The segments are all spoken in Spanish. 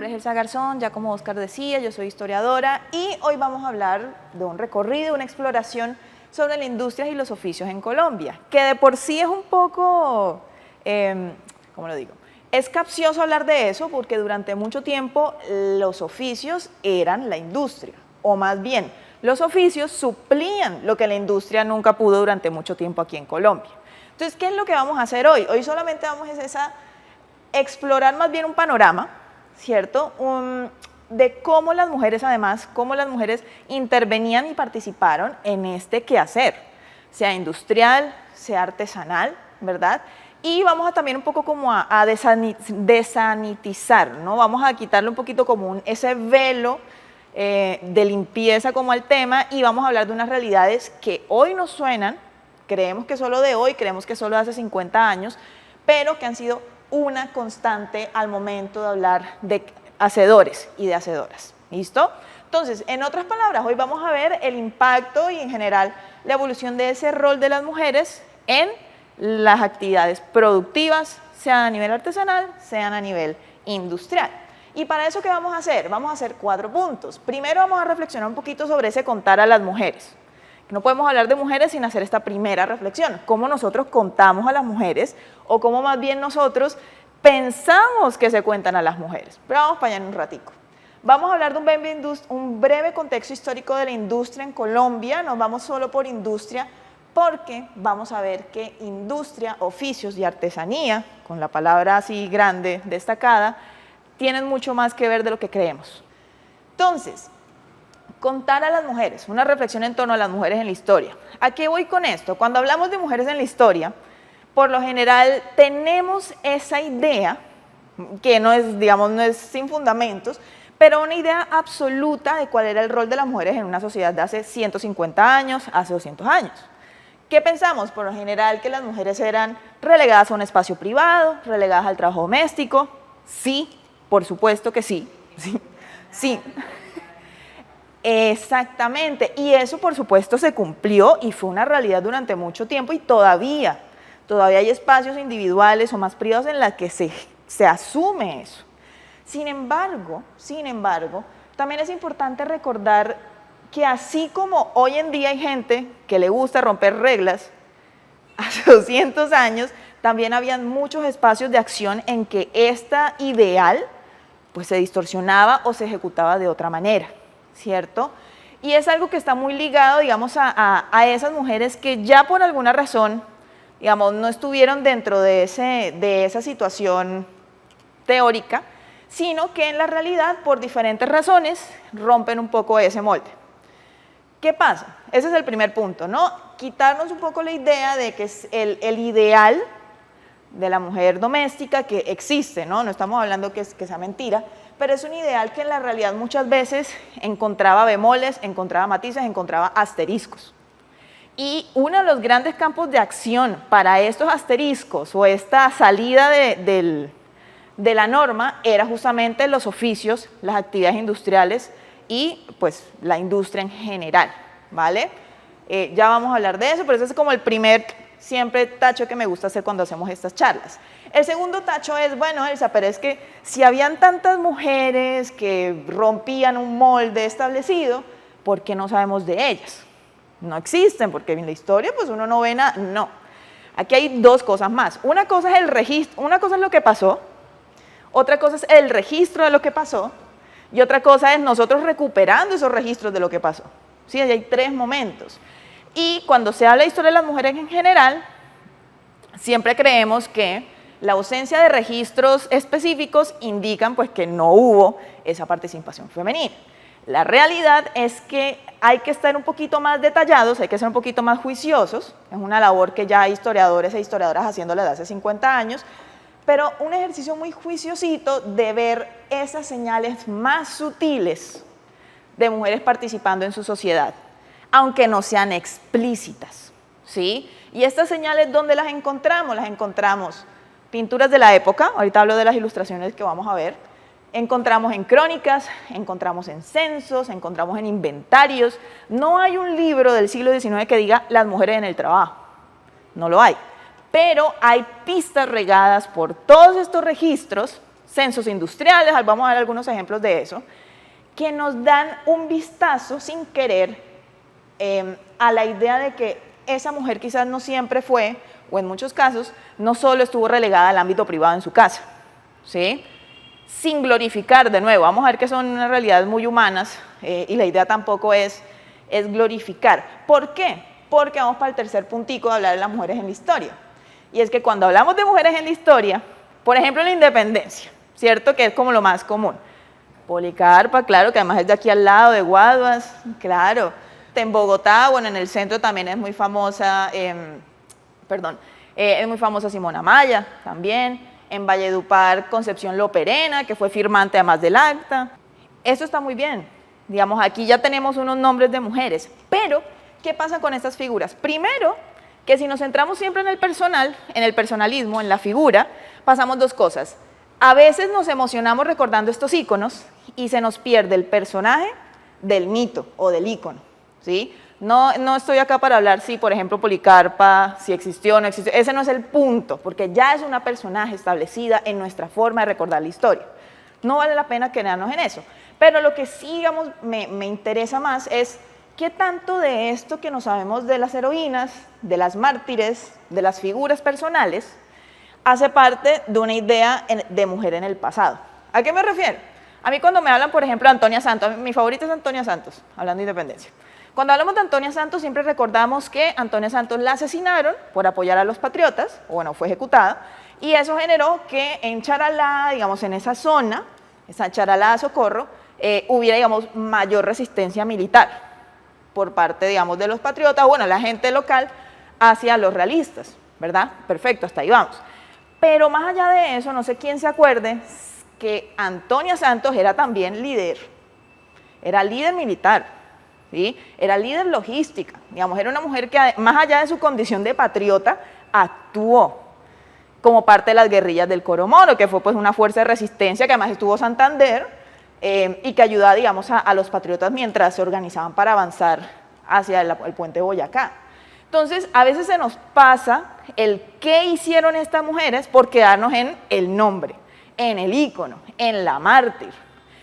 nombre es Elsa Garzón, ya como Oscar decía, yo soy historiadora y hoy vamos a hablar de un recorrido, una exploración sobre las industrias y los oficios en Colombia, que de por sí es un poco, ¿cómo lo digo? Es capcioso hablar de eso porque durante mucho tiempo los oficios eran la industria, o más bien, los oficios suplían lo que la industria nunca pudo durante mucho tiempo aquí en Colombia. Entonces, ¿qué es lo que vamos a hacer hoy? Hoy solamente vamos a explorar más bien un panorama, ¿cierto? De cómo las mujeres, además, cómo las mujeres intervenían y participaron en este quehacer, sea industrial, sea artesanal, ¿verdad? Y vamos a también un poco como a desanitizar, ¿no? Vamos a quitarle un poquito como ese velo de limpieza como al tema y vamos a hablar de unas realidades que hoy nos suenan, creemos que solo de hoy, creemos que solo de hace 50 años, pero que han sido una constante al momento de hablar de hacedores y de hacedoras. ¿Listo? Entonces, en otras palabras, hoy vamos a ver el impacto y en general la evolución de ese rol de las mujeres en las actividades productivas, sean a nivel artesanal, sean a nivel industrial. Y para eso, ¿qué vamos a hacer? Vamos a hacer 4 puntos. Primero vamos a reflexionar un poquito sobre ese contar a las mujeres. No podemos hablar de mujeres sin hacer esta primera reflexión. ¿Cómo nosotros contamos a las mujeres o cómo más bien nosotros pensamos que se cuentan a las mujeres? Pero vamos para allá en un ratico. Vamos a hablar de un breve contexto histórico de la industria en Colombia. Nos vamos solo por industria porque vamos a ver que industria, oficios y artesanía, con la palabra así grande destacada, tienen mucho más que ver de lo que creemos. Entonces, contar a las mujeres, una reflexión en torno a las mujeres en la historia. ¿A qué voy con esto? Cuando hablamos de mujeres en la historia, por lo general tenemos esa idea, que no es, digamos, no es sin fundamentos, pero una idea absoluta de cuál era el rol de las mujeres en una sociedad de hace 150 años, hace 200 años. ¿Qué pensamos? Por lo general que las mujeres eran relegadas a un espacio privado, relegadas al trabajo doméstico. Sí, por supuesto que sí, sí. Exactamente, y eso por supuesto se cumplió y fue una realidad durante mucho tiempo y todavía hay espacios individuales o más privados en los que se asume eso. Sin embargo, también es importante recordar que así como hoy en día hay gente que le gusta romper reglas, hace 200 años también habían muchos espacios de acción en que esta ideal pues se distorsionaba o se ejecutaba de otra manera, ¿cierto? Y es algo que está muy ligado, digamos, a esas mujeres que ya por alguna razón, digamos, no estuvieron dentro de esa situación teórica, sino que en la realidad, por diferentes razones, rompen un poco ese molde. ¿Qué pasa? Ese es el primer punto, ¿no? Quitarnos un poco la idea de que es el ideal de la mujer doméstica que existe, ¿no? No estamos hablando que sea mentira, pero es un ideal que en la realidad muchas veces encontraba bemoles, encontraba matices, encontraba asteriscos. Y uno de los grandes campos de acción para estos asteriscos o esta salida de la norma era justamente los oficios, las actividades industriales y pues la industria en general, ¿vale? Ya vamos a hablar de eso, pero ese es como el primer siempre tacho que me gusta hacer cuando hacemos estas charlas. El segundo tacho es, bueno, Elsa, pero es que si habían tantas mujeres que rompían un molde establecido, ¿por qué no sabemos de ellas? No existen, porque en la historia pues uno no ve nada, no. Aquí hay 2 cosas más. Una cosa es el registro, una cosa es lo que pasó, otra cosa es el registro de lo que pasó, y otra cosa es nosotros recuperando esos registros de lo que pasó. ¿Sí? Hay 3 momentos. Y cuando se habla de historia de las mujeres en general, siempre creemos que la ausencia de registros específicos indican pues, que no hubo esa participación femenina. La realidad es que hay que estar un poquito más detallados, hay que ser un poquito más juiciosos, es una labor que ya hay historiadores e historiadoras haciéndola desde hace 50 años, pero un ejercicio muy juiciosito de ver esas señales más sutiles de mujeres participando en su sociedad, aunque no sean explícitas, ¿sí? Y estas señales, ¿dónde las encontramos? Las encontramos pinturas de la época, ahorita hablo de las ilustraciones que vamos a ver, encontramos en crónicas, encontramos en censos, encontramos en inventarios. No hay un libro del siglo XIX que diga las mujeres en el trabajo, no lo hay, pero hay pistas regadas por todos estos registros, censos industriales, vamos a ver algunos ejemplos de eso, que nos dan un vistazo sin querer a la idea de que esa mujer quizás no siempre fue, o en muchos casos, no solo estuvo relegada al ámbito privado en su casa, ¿sí? Sin glorificar de nuevo, vamos a ver que son unas realidades muy humanas y la idea tampoco es glorificar. ¿Por qué? Porque vamos para el tercer puntico de hablar de las mujeres en la historia. Y es que cuando hablamos de mujeres en la historia, por ejemplo en la independencia, ¿cierto? Que es como lo más común. Policarpa, claro, que además es de aquí al lado, de Guaduas, claro. En Bogotá, bueno, en el centro también es muy famosa, es muy famosa Simona Maya, también. En Valledupar, Concepción Loperena, que fue firmante además del acta. Eso está muy bien. Digamos, aquí ya tenemos unos nombres de mujeres, pero ¿qué pasa con estas figuras? Primero, que si nos centramos siempre en el personal, en el personalismo, en la figura, pasamos dos cosas. A veces nos emocionamos recordando estos íconos y se nos pierde el personaje del mito o del ícono, ¿sí? No estoy acá para hablar si, por ejemplo, Policarpa, si existió o no existió. Ese no es el punto, porque ya es una personaje establecida en nuestra forma de recordar la historia. No vale la pena quedarnos en eso. Pero lo que sí, digamos, me interesa más es qué tanto de esto que no sabemos de las heroínas, de las mártires, de las figuras personales, hace parte de una idea de mujer en el pasado. ¿A qué me refiero? A mí cuando me hablan, por ejemplo, de Antonia Santos, mi favorita es Antonia Santos, hablando de independencia. Cuando hablamos de Antonia Santos, siempre recordamos que Antonia Santos la asesinaron por apoyar a los patriotas, o bueno, fue ejecutada, y eso generó que en Charalá, digamos, en esa zona, esa Charalá, Socorro, hubiera, digamos, mayor resistencia militar por parte, digamos, de los patriotas, bueno, la gente local hacia los realistas, ¿verdad? Perfecto, hasta ahí vamos. Pero más allá de eso, no sé quién se acuerde que Antonia Santos era también líder, era líder militar, ¿sí? Era líder logística, digamos, era una mujer que más allá de su condición de patriota, actuó como parte de las guerrillas del Coro Moro, que fue pues una fuerza de resistencia que además estuvo Santander y que ayudaba, digamos, a los patriotas mientras se organizaban para avanzar hacia el puente de Boyacá. Entonces, a veces se nos pasa el qué hicieron estas mujeres por quedarnos en el nombre, en el ícono, en la mártir.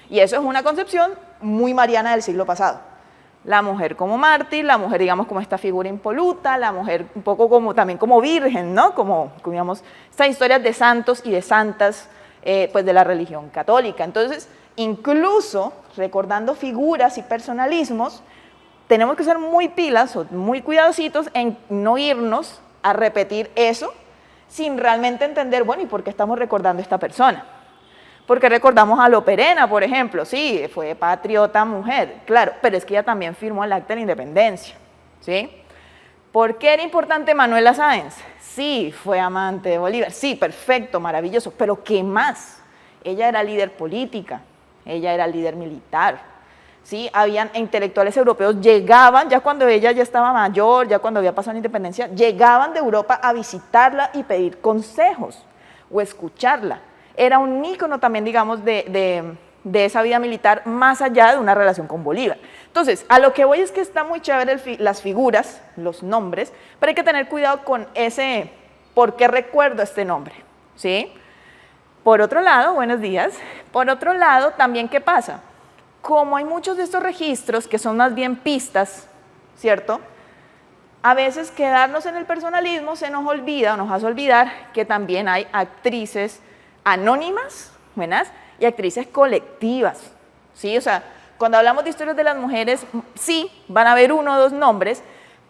Y eso es una concepción muy mariana del siglo pasado. La mujer como mártir, la mujer, digamos, como esta figura impoluta, la mujer un poco como, también como virgen, ¿no? Como digamos, estas historias de santos y de santas, pues de la religión católica. Entonces, incluso recordando figuras y personalismos, tenemos que ser muy pilas o muy cuidadositos en no irnos a repetir eso sin realmente entender, bueno, ¿y por qué estamos recordando a esta persona? Porque recordamos a Loperena, por ejemplo, sí, fue patriota mujer, claro, pero es que ella también firmó el Acta de la Independencia, ¿sí? ¿Por qué era importante Manuela Sáenz? Sí, fue amante de Bolívar, sí, perfecto, maravilloso, pero ¿qué más? Ella era líder política, ella era líder militar, ¿sí? Habían intelectuales europeos, llegaban, ya cuando ella ya estaba mayor, ya cuando había pasado la independencia, llegaban de Europa a visitarla y pedir consejos o escucharla. Era un ícono también, digamos, de esa vida militar, más allá de una relación con Bolívar. Entonces, a lo que voy es que está muy chévere las figuras, los nombres, pero hay que tener cuidado con ese, ¿por qué recuerdo este nombre? ¿Sí? Por otro lado, buenos días, por otro lado, también, ¿qué pasa? Como hay muchos de estos registros que son más bien pistas, ¿cierto? A veces quedarnos en el personalismo se nos olvida o nos hace olvidar que también hay actrices anónimas, buenas, y actrices colectivas, ¿sí? O sea, cuando hablamos de historias de las mujeres, sí, van a haber uno o dos nombres,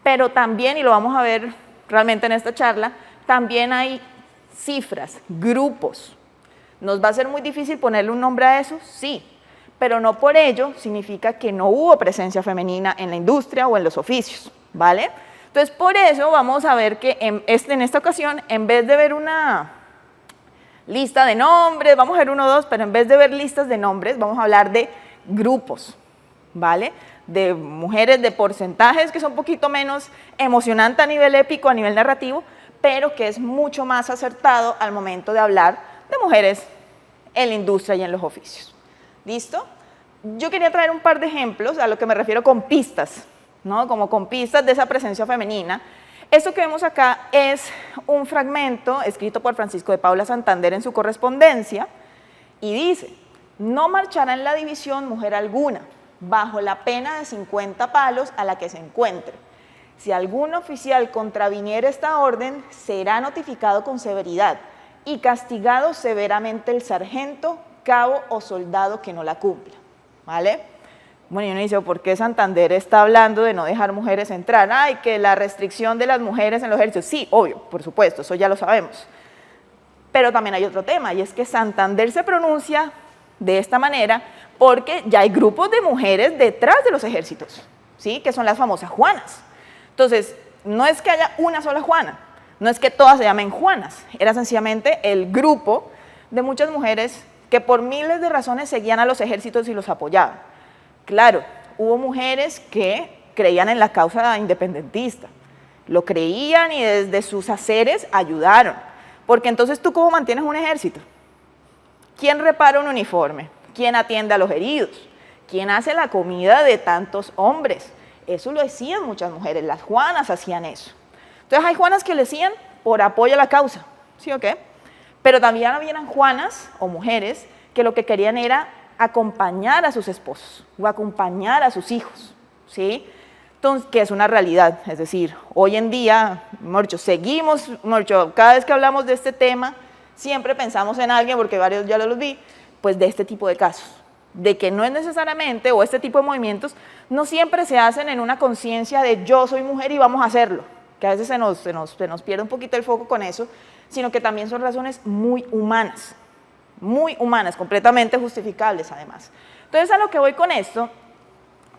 pero también, y lo vamos a ver realmente en esta charla, también hay cifras, grupos. ¿Nos va a ser muy difícil ponerle un nombre a eso? Sí, pero no por ello significa que no hubo presencia femenina en la industria o en los oficios, ¿vale? Entonces, por eso vamos a ver que en esta ocasión, en vez de ver una lista de nombres, vamos a ver uno o dos, pero en vez de ver listas de nombres, vamos a hablar de grupos, ¿vale? De mujeres, de porcentajes, que son un poquito menos emocionante a nivel épico, a nivel narrativo, pero que es mucho más acertado al momento de hablar de mujeres en la industria y en los oficios. ¿Listo? Yo quería traer un par de ejemplos, a lo que me refiero con pistas, ¿no? Como con pistas de esa presencia femenina. Esto que vemos acá es un fragmento escrito por Francisco de Paula Santander en su correspondencia, Y dice, no marchará en la división mujer alguna, bajo la pena de 50 palos a la que se encuentre. Si algún oficial contraviniera esta orden, será notificado con severidad y castigado severamente el sargento, cabo o soldado que no la cumpla. ¿Vale? Bueno, y uno dice, ¿por qué Santander está hablando de no dejar mujeres entrar? Ay, que la restricción de las mujeres en los ejércitos. Sí, obvio, por supuesto, eso ya lo sabemos. Pero también hay otro tema, y es que Santander se pronuncia de esta manera porque ya hay grupos de mujeres detrás de los ejércitos, ¿sí? Que son las famosas Juanas. Entonces, no es que haya una sola Juana, no es que todas se llamen Juanas, era sencillamente el grupo de muchas mujeres que por miles de razones seguían a los ejércitos y los apoyaban. Claro, hubo mujeres que creían en la causa independentista, lo creían y desde sus haceres ayudaron, porque entonces ¿tú cómo mantienes un ejército? ¿Quién repara un uniforme? ¿Quién atiende a los heridos? ¿Quién hace la comida de tantos hombres? Eso lo hacían muchas mujeres, las Juanas hacían eso. Entonces hay Juanas que lo hacían por apoyo a la causa, ¿sí o qué? Pero también habían Juanas o mujeres que lo que querían era acompañar a sus esposos o acompañar a sus hijos, ¿sí? Entonces, que es una realidad, es decir, hoy en día, seguimos, cada vez que hablamos de este tema, siempre pensamos en alguien, porque varios ya los vi, pues de este tipo de casos, de que no es necesariamente, o este tipo de movimientos, no siempre se hacen en una conciencia de yo soy mujer y vamos a hacerlo, que a veces se nos pierde un poquito el foco con eso, sino que también son razones muy humanas, completamente justificables además. Entonces a lo que voy con esto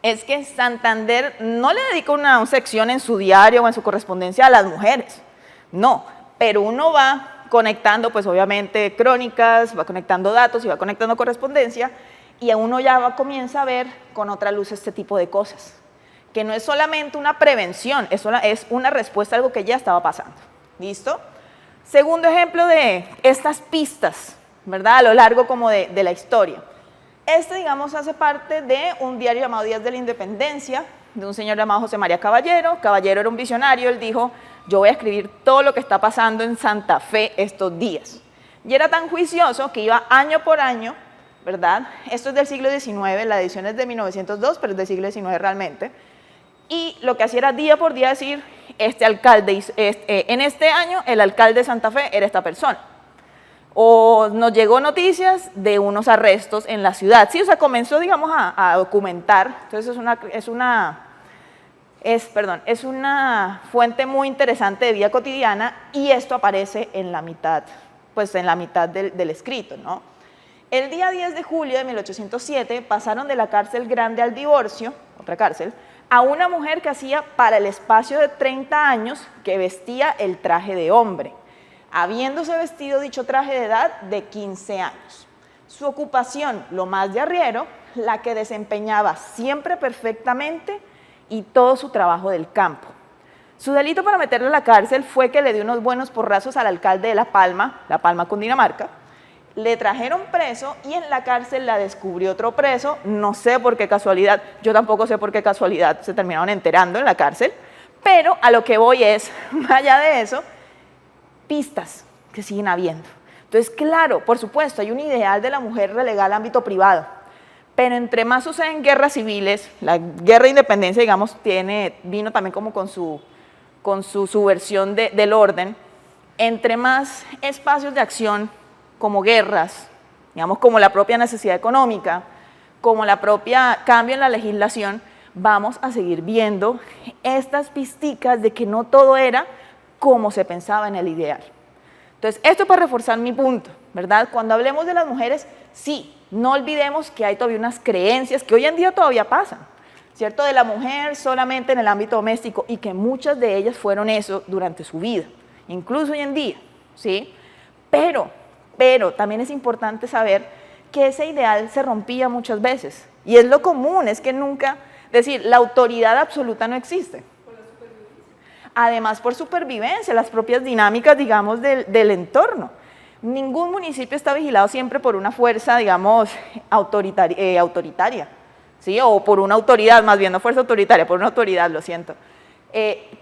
es que Santander no le dedica una sección en su diario o en su correspondencia a las mujeres, no, pero uno va conectando pues obviamente crónicas, va conectando datos y va conectando correspondencia y a uno ya comienza a ver con otra luz este tipo de cosas, que no es solamente una prevención, es una respuesta a algo que ya estaba pasando. ¿Listo? Segundo ejemplo de estas pistas, ¿verdad? A lo largo como de la historia. Digamos, hace parte de un diario llamado Días de la Independencia, de un señor llamado José María Caballero. Caballero era un visionario, él dijo, yo voy a escribir todo lo que está pasando en Santa Fe estos días. Y era tan juicioso que iba año por año, ¿verdad? Esto es del siglo XIX, la edición es de 1902, pero es del siglo XIX realmente. Y lo que hacía era día por día decir, en este año el alcalde de Santa Fe era esta persona. O nos llegó noticias de unos arrestos en la ciudad. Sí, o sea, comenzó, digamos, a documentar. Entonces es una fuente muy interesante de vida cotidiana y esto aparece en la mitad, del escrito, ¿no? El día 10 de julio de 1807 pasaron de la cárcel grande al divorcio, otra cárcel, a una mujer que hacía para el espacio de 30 años que vestía el traje de hombre, habiéndose vestido dicho traje de edad de 15 años. Su ocupación, lo más de arriero, la que desempeñaba siempre perfectamente y todo su trabajo del campo. Su delito para meterle a la cárcel fue que le dio unos buenos porrazos al alcalde de La Palma Cundinamarca, le trajeron preso y en la cárcel la descubrió otro preso, no sé por qué casualidad, yo tampoco sé por qué casualidad se terminaron enterando en la cárcel, pero a lo que voy es, más allá de eso, pistas que siguen habiendo. Entonces, claro, por supuesto, hay un ideal de la mujer relegada al ámbito privado, pero entre más suceden guerras civiles, la guerra de independencia, digamos, vino también como con su subversión del orden, entre más espacios de acción, como guerras, digamos, como la propia necesidad económica, como la propia cambio en la legislación, vamos a seguir viendo estas pisticas de que no todo era como se pensaba en el ideal. Entonces, esto para reforzar mi punto, ¿verdad? Cuando hablemos de las mujeres, sí, no olvidemos que hay todavía unas creencias que hoy en día todavía pasan, ¿cierto? De la mujer solamente en el ámbito doméstico y que muchas de ellas fueron eso durante su vida, incluso hoy en día, ¿sí? Pero también es importante saber que ese ideal se rompía muchas veces y es lo común, es que nunca, es decir, la autoridad absoluta no existe. Además, por supervivencia, las propias dinámicas, digamos, del entorno. Ningún municipio está vigilado siempre por una fuerza, digamos, autoritaria, ¿sí? O por una autoridad, más bien no fuerza autoritaria, por una autoridad, lo siento,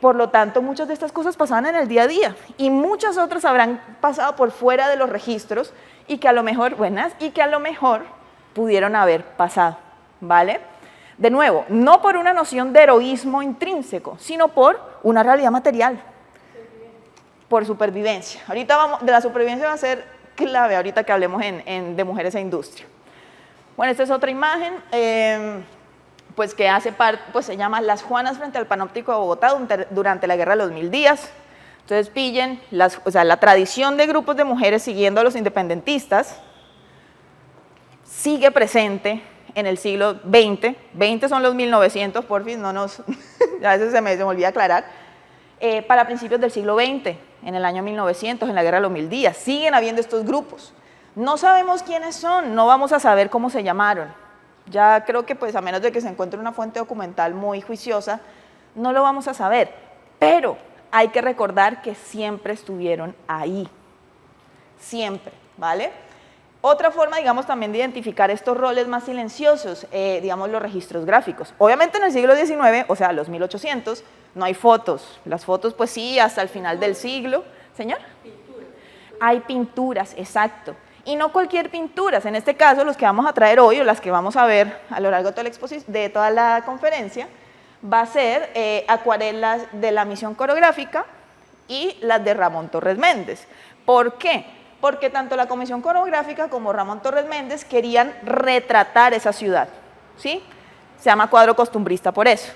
Por lo tanto, muchas de estas cosas pasaban en el día a día y muchas otras habrán pasado por fuera de los registros y que a lo mejor, pudieron haber pasado, ¿vale? De nuevo, no por una noción de heroísmo intrínseco, sino por una realidad material, por supervivencia. Ahorita de la supervivencia va a ser clave ahorita que hablemos de mujeres e industria. Bueno, esta es otra imagen, pues que hace parte, pues se llama Las Juanas frente al Panóptico de Bogotá durante la Guerra de los 1000 días. Entonces pillen, la tradición de grupos de mujeres siguiendo a los independentistas sigue presente en el siglo XX, 20 son los 1900, por fin, a veces se me olvida aclarar, para principios del siglo XX, en el año 1900, en la Guerra de los 1000 días, siguen habiendo estos grupos. No sabemos quiénes son, no vamos a saber cómo se llamaron. Ya creo que pues a menos de que se encuentre una fuente documental muy juiciosa, no lo vamos a saber, pero hay que recordar que siempre estuvieron ahí, siempre, ¿vale? Otra forma, digamos, también de identificar estos roles más silenciosos, digamos, los registros gráficos. Obviamente en el siglo XIX, o sea, los 1800, no hay fotos. Las fotos, pues sí, hasta el final del siglo. ¿Señor? Pinturas. Hay pinturas, exacto. Y no cualquier pinturas. En este caso, los que vamos a traer hoy, o las que vamos a ver a lo largo de toda la conferencia, va a ser acuarelas de la Misión Coreográfica y las de Ramón Torres Méndez. ¿Por qué? Porque tanto la Comisión Coreográfica como Ramón Torres Méndez querían retratar esa ciudad, ¿sí? Se llama cuadro costumbrista por eso.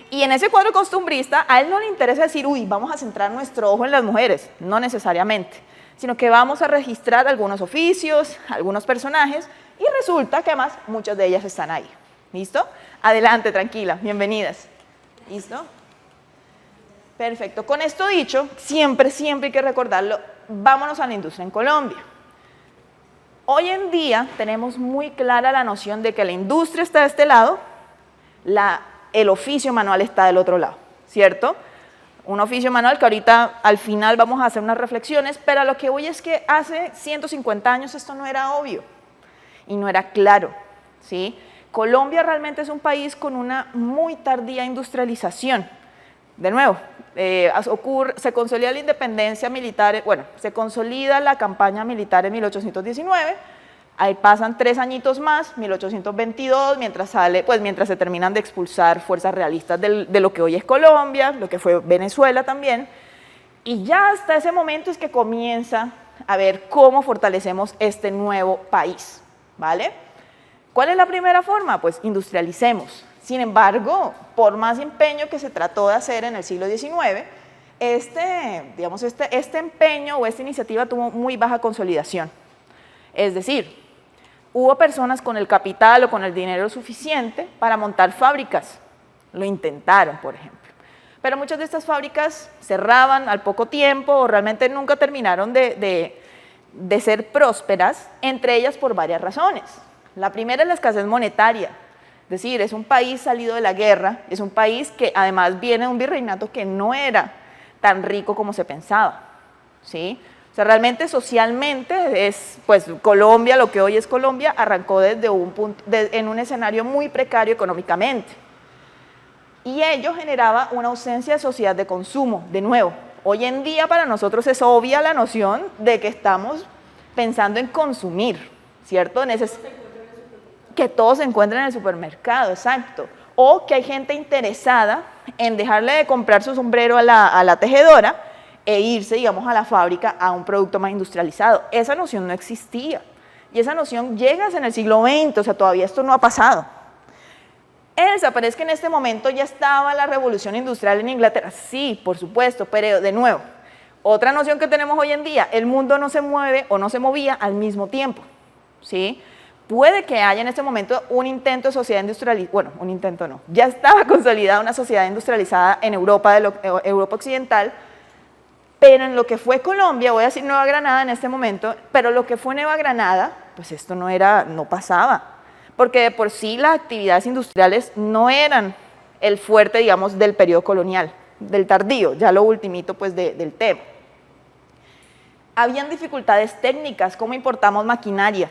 Y en ese cuadro costumbrista, a él no le interesa decir, uy, vamos a centrar nuestro ojo en las mujeres, no necesariamente, sino que vamos a registrar algunos oficios, algunos personajes, y resulta que además muchas de ellas están ahí. ¿Listo? Adelante, tranquila, bienvenidas. ¿Listo? Perfecto. Con esto dicho, siempre hay que recordarlo, vámonos a la industria en Colombia. Hoy en día tenemos muy clara la noción de que la industria está de este lado, el oficio manual está del otro lado, ¿cierto? Un oficio manual que ahorita al final vamos a hacer unas reflexiones, pero a lo que voy es que hace 150 años esto no era obvio y no era claro, ¿sí? Colombia realmente es un país con una muy tardía industrialización. De nuevo, se consolida la independencia militar, se consolida la campaña militar en 1819, ahí pasan 3 añitos más, 1822, mientras se terminan de expulsar fuerzas realistas de lo que hoy es Colombia, lo que fue Venezuela también, y ya hasta ese momento es que comienza a ver cómo fortalecemos este nuevo país, ¿vale? ¿Cuál es la primera forma? Pues industrialicemos. Sin embargo, por más empeño que se trató de hacer en el siglo XIX, este empeño o esta iniciativa tuvo muy baja consolidación. Es decir, hubo personas con el capital o con el dinero suficiente para montar fábricas. Lo intentaron, por ejemplo. Pero muchas de estas fábricas cerraban al poco tiempo o realmente nunca terminaron de ser prósperas, entre ellas por varias razones. La primera es la escasez monetaria. Es decir, es un país salido de la guerra, es un país que además viene de un virreinato que no era tan rico como se pensaba, ¿sí? O sea, realmente socialmente pues Colombia, lo que hoy es Colombia, arrancó desde en un escenario muy precario económicamente. Y ello generaba una ausencia de sociedad de consumo. De nuevo, hoy en día para nosotros es obvia la noción de que estamos pensando en consumir, ¿cierto? Que todo se encuentra en el supermercado, exacto. O que hay gente interesada en dejarle de comprar su sombrero a la tejedora e irse, digamos, a la fábrica a un producto más industrializado. Esa noción no existía. Y esa noción llega en el siglo XX, o sea, todavía esto no ha pasado. Parece que en este momento ya estaba la revolución industrial en Inglaterra. Sí, por supuesto, pero de nuevo, otra noción que tenemos hoy en día, el mundo no se mueve o no se movía al mismo tiempo, ¿sí? Puede que haya en este momento un intento de sociedad industrializada, un intento no, ya estaba consolidada una sociedad industrializada en Europa occidental, pero en lo que fue Colombia, voy a decir Nueva Granada en este momento, pero lo que fue Nueva Granada, pues esto no pasaba, porque de por sí las actividades industriales no eran el fuerte, digamos, del periodo colonial, del tardío, ya lo ultimito pues del tema. Habían dificultades técnicas, cómo importamos maquinaria,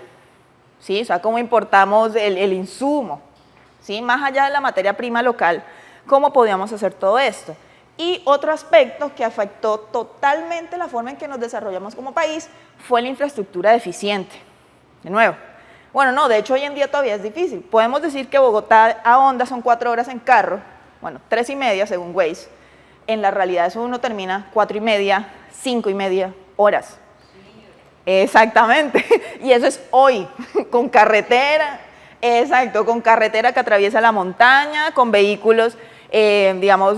¿sí? O sea, cómo importamos el insumo, ¿sí? Más allá de la materia prima local, ¿cómo podíamos hacer todo esto? Y otro aspecto que afectó totalmente la forma en que nos desarrollamos como país fue la infraestructura deficiente. De nuevo, bueno, no, de hecho hoy en día todavía es difícil. Podemos decir que Bogotá a Honda son 4 horas en carro, bueno, 3:30 según Waze. En la realidad eso uno termina 4:30, 5:30 horas. Exactamente, y eso es hoy, con carretera, exacto, con carretera que atraviesa la montaña, con vehículos, digamos,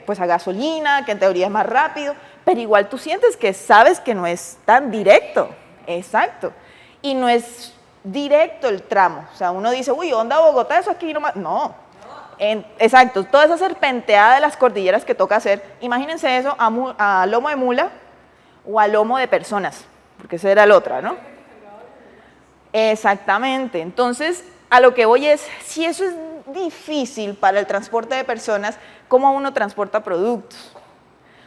pues a gasolina, que en teoría es más rápido, pero igual tú sientes que sabes que no es tan directo, exacto, y no es directo el tramo, o sea, uno dice, uy, Honda Bogotá, eso aquí nomás, no, exacto, toda esa serpenteada de las cordilleras que toca hacer, imagínense eso a lomo de mula o a lomo de personas, porque esa era la otra, ¿no? Exactamente, entonces a lo que voy es, si eso es difícil para el transporte de personas, ¿cómo uno transporta productos?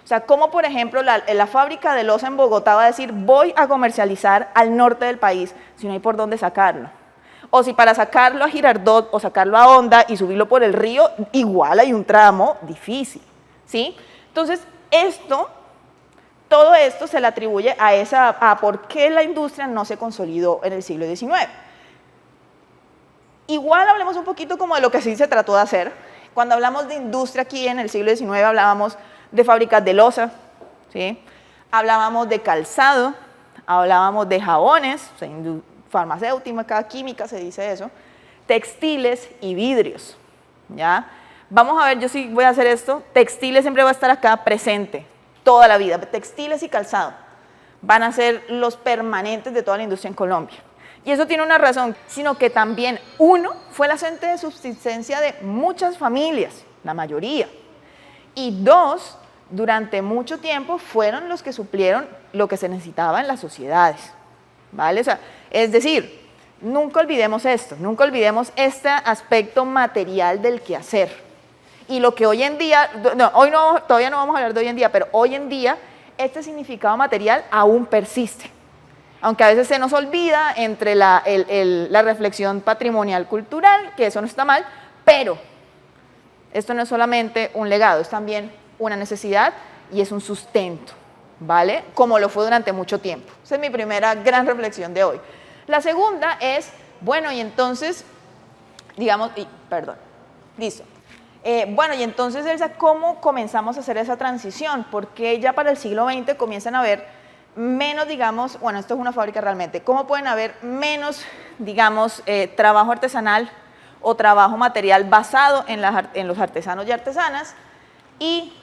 O sea, ¿cómo por ejemplo la fábrica de loza en Bogotá va a decir voy a comercializar al norte del país si no hay por dónde sacarlo? O si para sacarlo a Girardot o sacarlo a Honda y subirlo por el río, igual hay un tramo difícil, ¿sí? Entonces, todo esto se le atribuye a por qué la industria no se consolidó en el siglo XIX. Igual hablemos un poquito como de lo que sí se trató de hacer. Cuando hablamos de industria aquí en el siglo XIX hablábamos de fábricas de loza, ¿sí? Hablábamos de calzado, hablábamos de jabones, o sea, farmacéutica, química se dice eso, textiles y vidrios, ¿ya? Vamos a ver, yo sí voy a hacer esto, textiles siempre va a estar acá presente, toda la vida, textiles y calzado van a ser los permanentes de toda la industria en Colombia. Y eso tiene una razón, sino que también, uno, fue la fuente de subsistencia de muchas familias, la mayoría, y dos, durante mucho tiempo fueron los que suplieron lo que se necesitaba en las sociedades, ¿vale? O sea, es decir, nunca olvidemos esto, nunca olvidemos este aspecto material del quehacer. Y lo que hoy en día, no, hoy no, todavía no vamos a hablar de hoy en día, pero hoy en día este significado material aún persiste. Aunque a veces se nos olvida entre la reflexión patrimonial cultural, que eso no está mal, pero esto no es solamente un legado, es también una necesidad y es un sustento, ¿vale? Como lo fue durante mucho tiempo. Esa es mi primera gran reflexión de hoy. La segunda es, bueno, y entonces, digamos, listo. Bueno, y entonces, Elsa, ¿cómo comenzamos a hacer esa transición? Porque ya para el siglo XX comienzan a haber menos, digamos, bueno, esto es una fábrica realmente, ¿cómo pueden haber menos, digamos, trabajo artesanal o trabajo material basado en los artesanos y artesanas? Y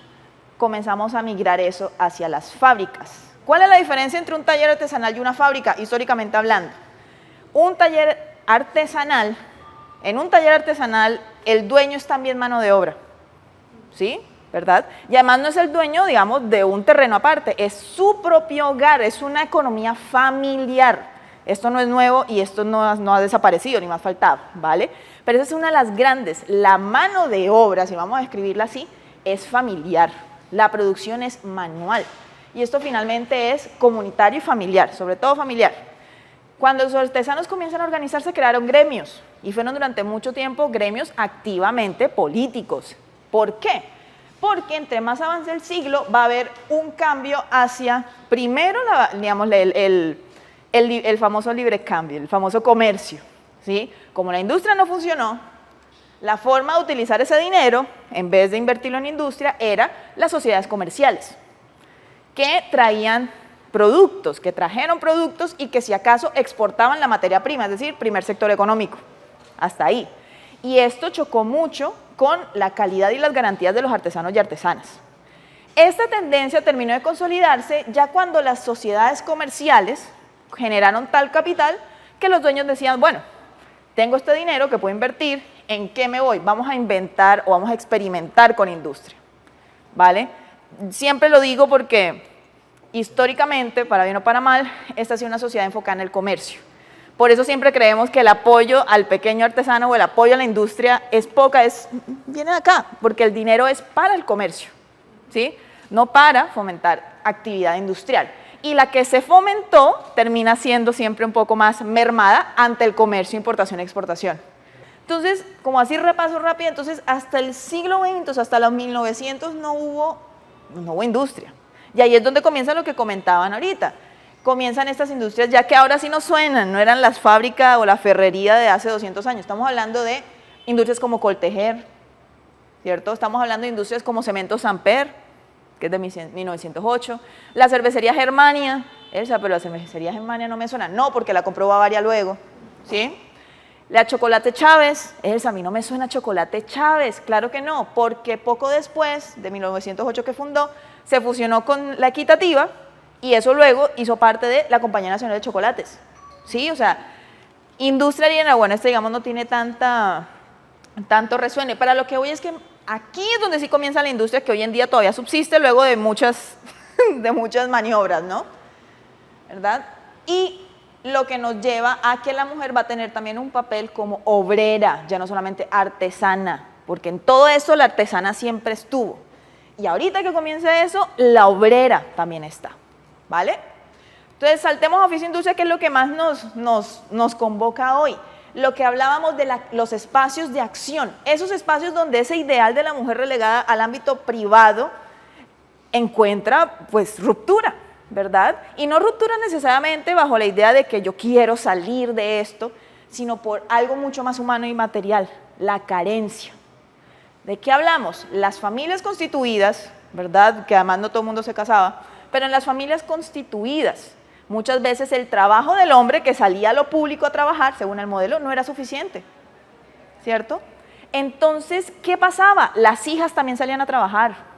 comenzamos a migrar eso hacia las fábricas. ¿Cuál es la diferencia entre un taller artesanal y una fábrica, históricamente hablando? Un taller artesanal, en un taller artesanal, el dueño es también mano de obra, ¿sí? ¿Verdad? Y además no es el dueño, digamos, de un terreno aparte, es su propio hogar, es una economía familiar. Esto no es nuevo y esto no ha desaparecido, ni más faltaba, ¿vale? Pero esa es una de las grandes, la mano de obra, si vamos a describirla así, es familiar, la producción es manual. Y esto finalmente es comunitario y familiar, sobre todo familiar. Cuando los artesanos comienzan a organizarse, crearon gremios, y fueron durante mucho tiempo gremios activamente políticos. ¿Por qué? Porque entre más avance el siglo va a haber un cambio hacia, primero, digamos, el famoso libre cambio, el famoso comercio, ¿sí? Como la industria no funcionó, la forma de utilizar ese dinero, en vez de invertirlo en industria, era las sociedades comerciales, que traían productos, que trajeron productos y que si acaso exportaban la materia prima, es decir, primer sector económico, hasta ahí. Y esto chocó mucho con la calidad y las garantías de los artesanos y artesanas. Esta tendencia terminó de consolidarse ya cuando las sociedades comerciales generaron tal capital que los dueños decían, bueno, tengo este dinero que puedo invertir, ¿en qué me voy? Vamos a inventar o vamos a experimentar con industria, ¿vale? Siempre lo digo porque históricamente, para bien o para mal, esta ha sido una sociedad enfocada en el comercio. Por eso siempre creemos que el apoyo al pequeño artesano o el apoyo a la industria viene de acá, porque el dinero es para el comercio, ¿sí? No para fomentar actividad industrial. Y la que se fomentó termina siendo siempre un poco más mermada ante el comercio, importación y exportación. Entonces, como así repaso rápido, entonces hasta el siglo XX, entonces hasta los 1900 no hubo industria. Y ahí es donde comienza lo que comentaban ahorita. Comienzan estas industrias, ya que ahora sí nos suenan, no eran las fábricas o la ferrería de hace 200 años. Estamos hablando de industrias como Coltejer, ¿cierto? Estamos hablando de industrias como Cemento Samper, que es de 1908. La cervecería Germania, pero la cervecería Germania no me suena. No, porque la compró Bavaria luego, ¿sí? La Chocolate Chávez, a mí no me suena Chocolate Chávez, claro que no, porque poco después, de 1908 que fundó, se fusionó con la Equitativa y eso luego hizo parte de la Compañía Nacional de Chocolates, ¿sí? O sea, industria harina, bueno, digamos no tiene tanto resuene. Para lo que voy es que aquí es donde sí comienza la industria que hoy en día todavía subsiste luego de muchas maniobras, ¿no? ¿Verdad? Y lo que nos lleva a que la mujer va a tener también un papel como obrera, ya no solamente artesana, porque en todo eso la artesana siempre estuvo. Y ahorita que comienza eso, la obrera también está, ¿vale? Entonces saltemos a oficio e industria, que es lo que más nos convoca hoy. Lo que hablábamos de los espacios de acción, esos espacios donde ese ideal de la mujer relegada al ámbito privado encuentra pues ruptura, ¿verdad? Y no ruptura necesariamente bajo la idea de que yo quiero salir de esto, sino por algo mucho más humano y material, la carencia. ¿De qué hablamos? Las familias constituidas, ¿verdad? Que además no todo el mundo se casaba, pero en las familias constituidas, muchas veces el trabajo del hombre que salía a lo público a trabajar, según el modelo, no era suficiente, ¿cierto? Entonces, ¿qué pasaba? Las hijas también salían a trabajar.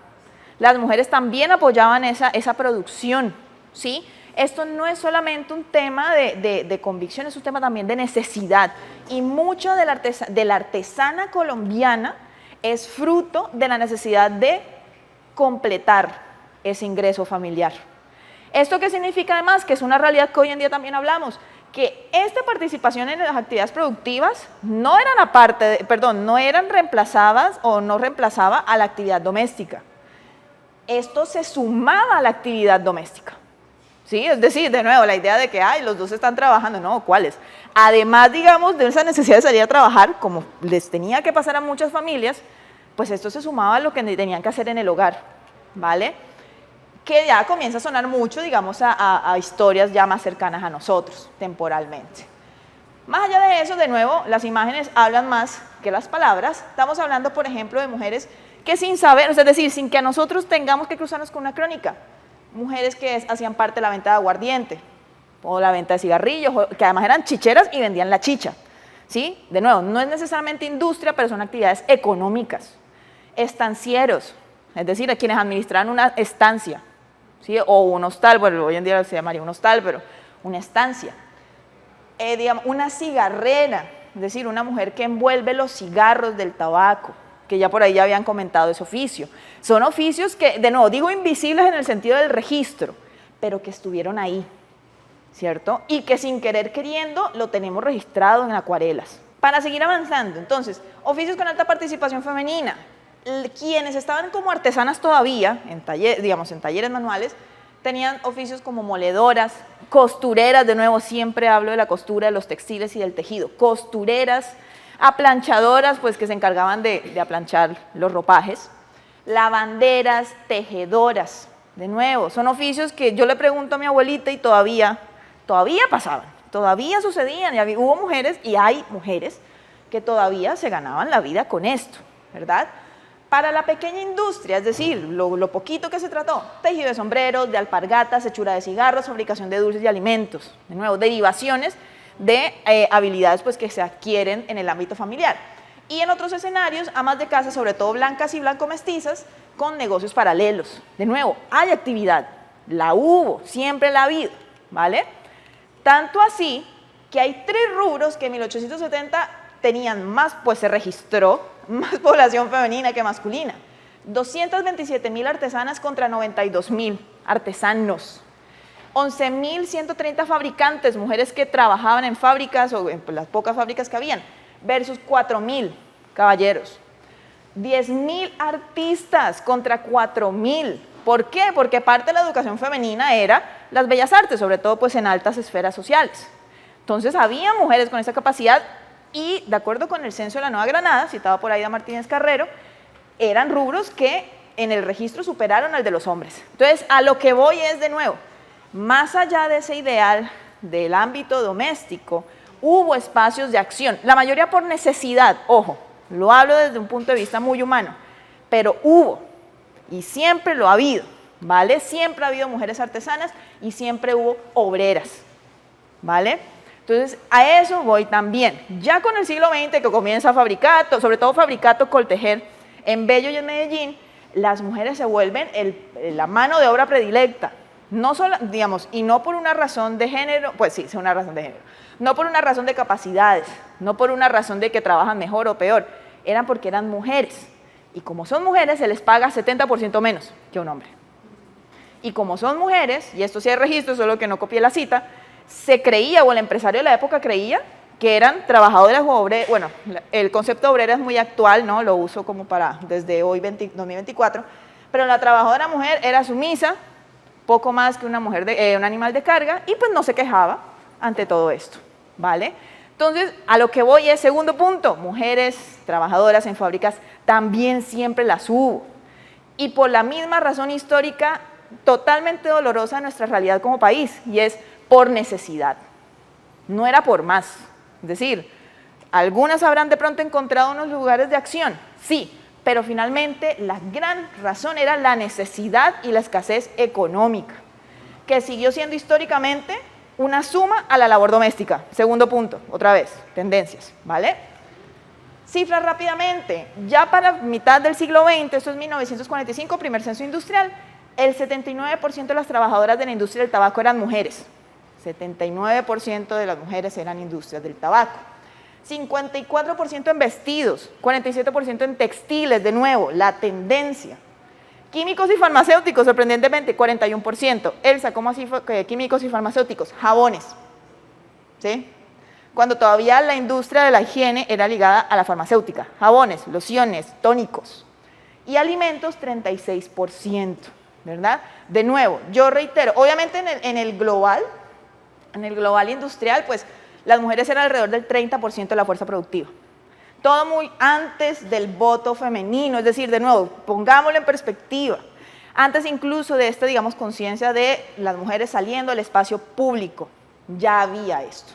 Las mujeres también apoyaban esa producción, ¿sí? Esto no es solamente un tema de convicción, es un tema también de necesidad. Y mucho de la artesana colombiana es fruto de la necesidad de completar ese ingreso familiar. ¿Esto qué significa además? Que es una realidad que hoy en día también hablamos, que esta participación en las actividades productivas no eran reemplazadas o no reemplazaba a la actividad doméstica. Esto se sumaba a la actividad doméstica, ¿sí? Es decir, de nuevo, la idea de que los dos están trabajando, no, ¿cuáles? Además, digamos, de esa necesidad de salir a trabajar, como les tenía que pasar a muchas familias, pues esto se sumaba a lo que tenían que hacer en el hogar, ¿vale? Que ya comienza a sonar mucho, digamos, a historias ya más cercanas a nosotros, temporalmente. Más allá de eso, de nuevo, las imágenes hablan más que las palabras. Estamos hablando, por ejemplo, de mujeres que sin saber, es decir, sin que a nosotros tengamos que cruzarnos con una crónica, mujeres que hacían parte de la venta de aguardiente o la venta de cigarrillos, que además eran chicheras y vendían la chicha, ¿sí? De nuevo, no es necesariamente industria, pero son actividades económicas. Estancieros, es decir, a quienes administran una estancia, ¿sí? O un hostal, bueno, hoy en día se llamaría un hostal, pero una estancia. Digamos, una cigarrera, es decir, una mujer que envuelve los cigarros del tabaco, que ya por ahí ya habían comentado ese oficio. Son oficios que, de nuevo, digo invisibles en el sentido del registro, pero que estuvieron ahí, ¿cierto? Y que sin querer queriendo lo tenemos registrado en acuarelas. Para seguir avanzando, entonces, oficios con alta participación femenina. Quienes estaban como artesanas todavía, en talleres manuales, tenían oficios como moledoras, costureras, de nuevo siempre hablo de la costura, de los textiles y del tejido, costureras, aplanchadoras, pues que se encargaban de aplanchar los ropajes, lavanderas, tejedoras, de nuevo, son oficios que yo le pregunto a mi abuelita y todavía pasaban, todavía sucedían, y hubo mujeres y hay mujeres que todavía se ganaban la vida con esto, ¿verdad? Para la pequeña industria, es decir, lo poquito que se trató, tejido de sombreros, de alpargatas, hechura de cigarros, fabricación de dulces y alimentos, de nuevo, derivaciones de habilidades pues, que se adquieren en el ámbito familiar. Y en otros escenarios, amas de casa, sobre todo blancas y blanco-mestizas, con negocios paralelos. De nuevo, hay actividad, la hubo, siempre la ha habido, ¿vale? Tanto así que hay 3 rubros que en 1870 tenían más, pues se registró más población femenina que masculina. 227.000 artesanas contra 92.000 artesanos. 11.130 fabricantes, mujeres que trabajaban en fábricas o en las pocas fábricas que habían, versus 4.000 caballeros. 10.000 artistas contra 4.000. ¿Por qué? Porque parte de la educación femenina era las bellas artes, sobre todo pues en altas esferas sociales. Entonces había mujeres con esa capacidad y de acuerdo con el censo de la Nueva Granada, citado por Aida Martínez Carrero, eran rubros que en el registro superaron al de los hombres. Entonces, a lo que voy es de nuevo, más allá de ese ideal del ámbito doméstico, hubo espacios de acción, la mayoría por necesidad, ojo, lo hablo desde un punto de vista muy humano, pero hubo, y siempre lo ha habido, ¿vale? Siempre ha habido mujeres artesanas y siempre hubo obreras, ¿vale? Entonces, a eso voy también. Ya con el siglo XX que comienza Fabricato, sobre todo Fabricato Coltejer, en Bello y en Medellín, las mujeres se vuelven la mano de obra predilecta. No solo, digamos, y no por una razón de género, pues sí, es una razón de género, no por una razón de capacidades, no por una razón de que trabajan mejor o peor, eran porque eran mujeres. Y como son mujeres, se les paga 70% menos que a un hombre. Y como son mujeres, y esto sí hay registro, solo que no copié la cita, se creía, o el empresario de la época creía, que eran trabajadoras o obreras. Bueno, el concepto de obrera es muy actual, ¿no? Lo uso como para desde hoy, 2024, pero la trabajadora mujer era sumisa, poco más que una mujer un animal de carga, y pues no se quejaba ante todo esto, ¿vale? Entonces, a lo que voy es, segundo punto, mujeres trabajadoras en fábricas también siempre las hubo. Y por la misma razón histórica, totalmente dolorosa de nuestra realidad como país, y es por necesidad. No era por más. Es decir, algunas habrán de pronto encontrado unos lugares de acción, sí, pero finalmente la gran razón era la necesidad y la escasez económica, que siguió siendo históricamente una suma a la labor doméstica. Segundo punto, otra vez, tendencias, ¿vale? Cifras rápidamente, ya para mitad del siglo XX, esto es 1945, primer censo industrial, el 79% de las trabajadoras de la industria del tabaco eran mujeres. 79% de las mujeres eran industrias del tabaco. 54% en vestidos, 47% en textiles, de nuevo, la tendencia. Químicos y farmacéuticos, sorprendentemente, 41%. Elsa, ¿cómo así fue? Químicos y farmacéuticos, jabones, ¿sí? Cuando todavía la industria de la higiene era ligada a la farmacéutica. Jabones, lociones, tónicos. Y alimentos, 36%, ¿verdad? De nuevo, yo reitero, obviamente en el global industrial, pues las mujeres eran alrededor del 30% de la fuerza productiva. Todo muy antes del voto femenino, es decir, de nuevo, pongámoslo en perspectiva. Antes incluso de esta, digamos, conciencia de las mujeres saliendo al espacio público, ya había esto.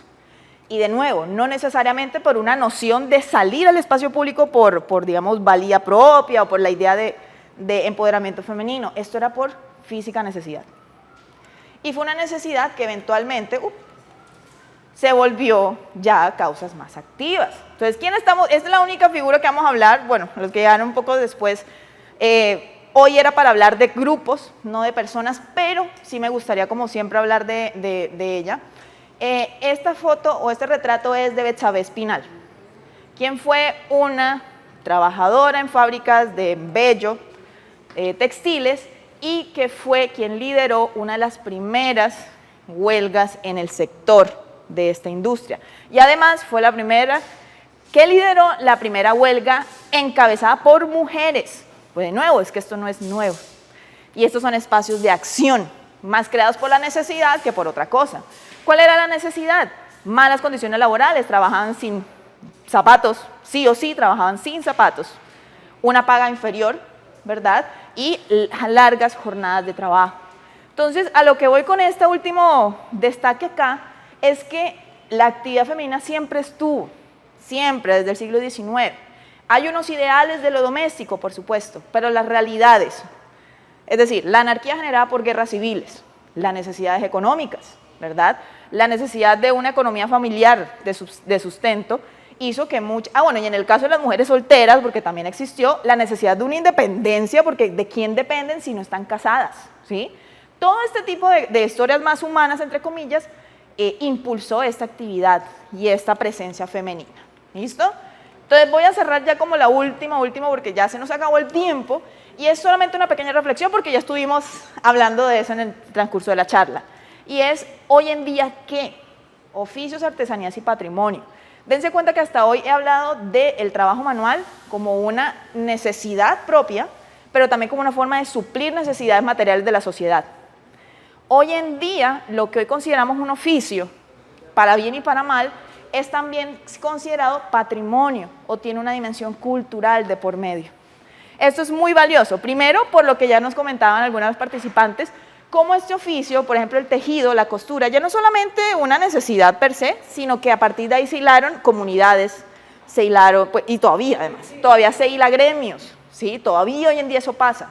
Y de nuevo, no necesariamente por una noción de salir al espacio público por digamos, valía propia o por la idea de empoderamiento femenino. Esto era por física necesidad. Y fue una necesidad que eventualmente se volvió ya causas más activas. Entonces, ¿quién estamos? Esta es la única figura que vamos a hablar, bueno, los que llegaron un poco después. Hoy era para hablar de grupos, no de personas, pero sí me gustaría, como siempre, hablar de ella. Esta foto o este retrato es de Betsabé Espinal, quien fue una trabajadora en fábricas de Bello, textiles, y que fue quien lideró una de las primeras huelgas en el sector de esta industria. Y además fue la primera que lideró la primera huelga encabezada por mujeres. Pues de nuevo, es que esto no es nuevo. Y estos son espacios de acción, más creados por la necesidad que por otra cosa. ¿Cuál era la necesidad? Malas condiciones laborales, trabajaban sin zapatos, sí o sí, trabajaban sin zapatos. Una paga inferior, ¿verdad? Y largas jornadas de trabajo. Entonces, a lo que voy con este último destaque acá, es que la actividad femenina siempre estuvo, siempre, desde el siglo XIX. Hay unos ideales de lo doméstico, por supuesto, pero las realidades, es decir, la anarquía generada por guerras civiles, las necesidades económicas, ¿verdad? La necesidad de una economía familiar de sustento, hizo que bueno, y en el caso de las mujeres solteras, porque también existió, la necesidad de una independencia, porque ¿de quién dependen si no están casadas? ¿Sí? Todo este tipo de historias más humanas, entre comillas, impulsó esta actividad y esta presencia femenina. ¿Listo? Entonces voy a cerrar ya como la última, porque ya se nos acabó el tiempo, y es solamente una pequeña reflexión porque ya estuvimos hablando de eso en el transcurso de la charla. Y es, hoy en día, ¿qué? Oficios, artesanías y patrimonio. Dense cuenta que hasta hoy he hablado del trabajo manual como una necesidad propia, pero también como una forma de suplir necesidades materiales de la sociedad. Hoy en día, lo que hoy consideramos un oficio, para bien y para mal, es también considerado patrimonio o tiene una dimensión cultural de por medio. Esto es muy valioso, primero por lo que ya nos comentaban algunas participantes, cómo este oficio, por ejemplo el tejido, la costura, ya no solamente una necesidad per se, sino que a partir de ahí se hilaron comunidades, se hilaron, pues, y todavía además, todavía se hila gremios, ¿sí? Todavía hoy en día eso pasa.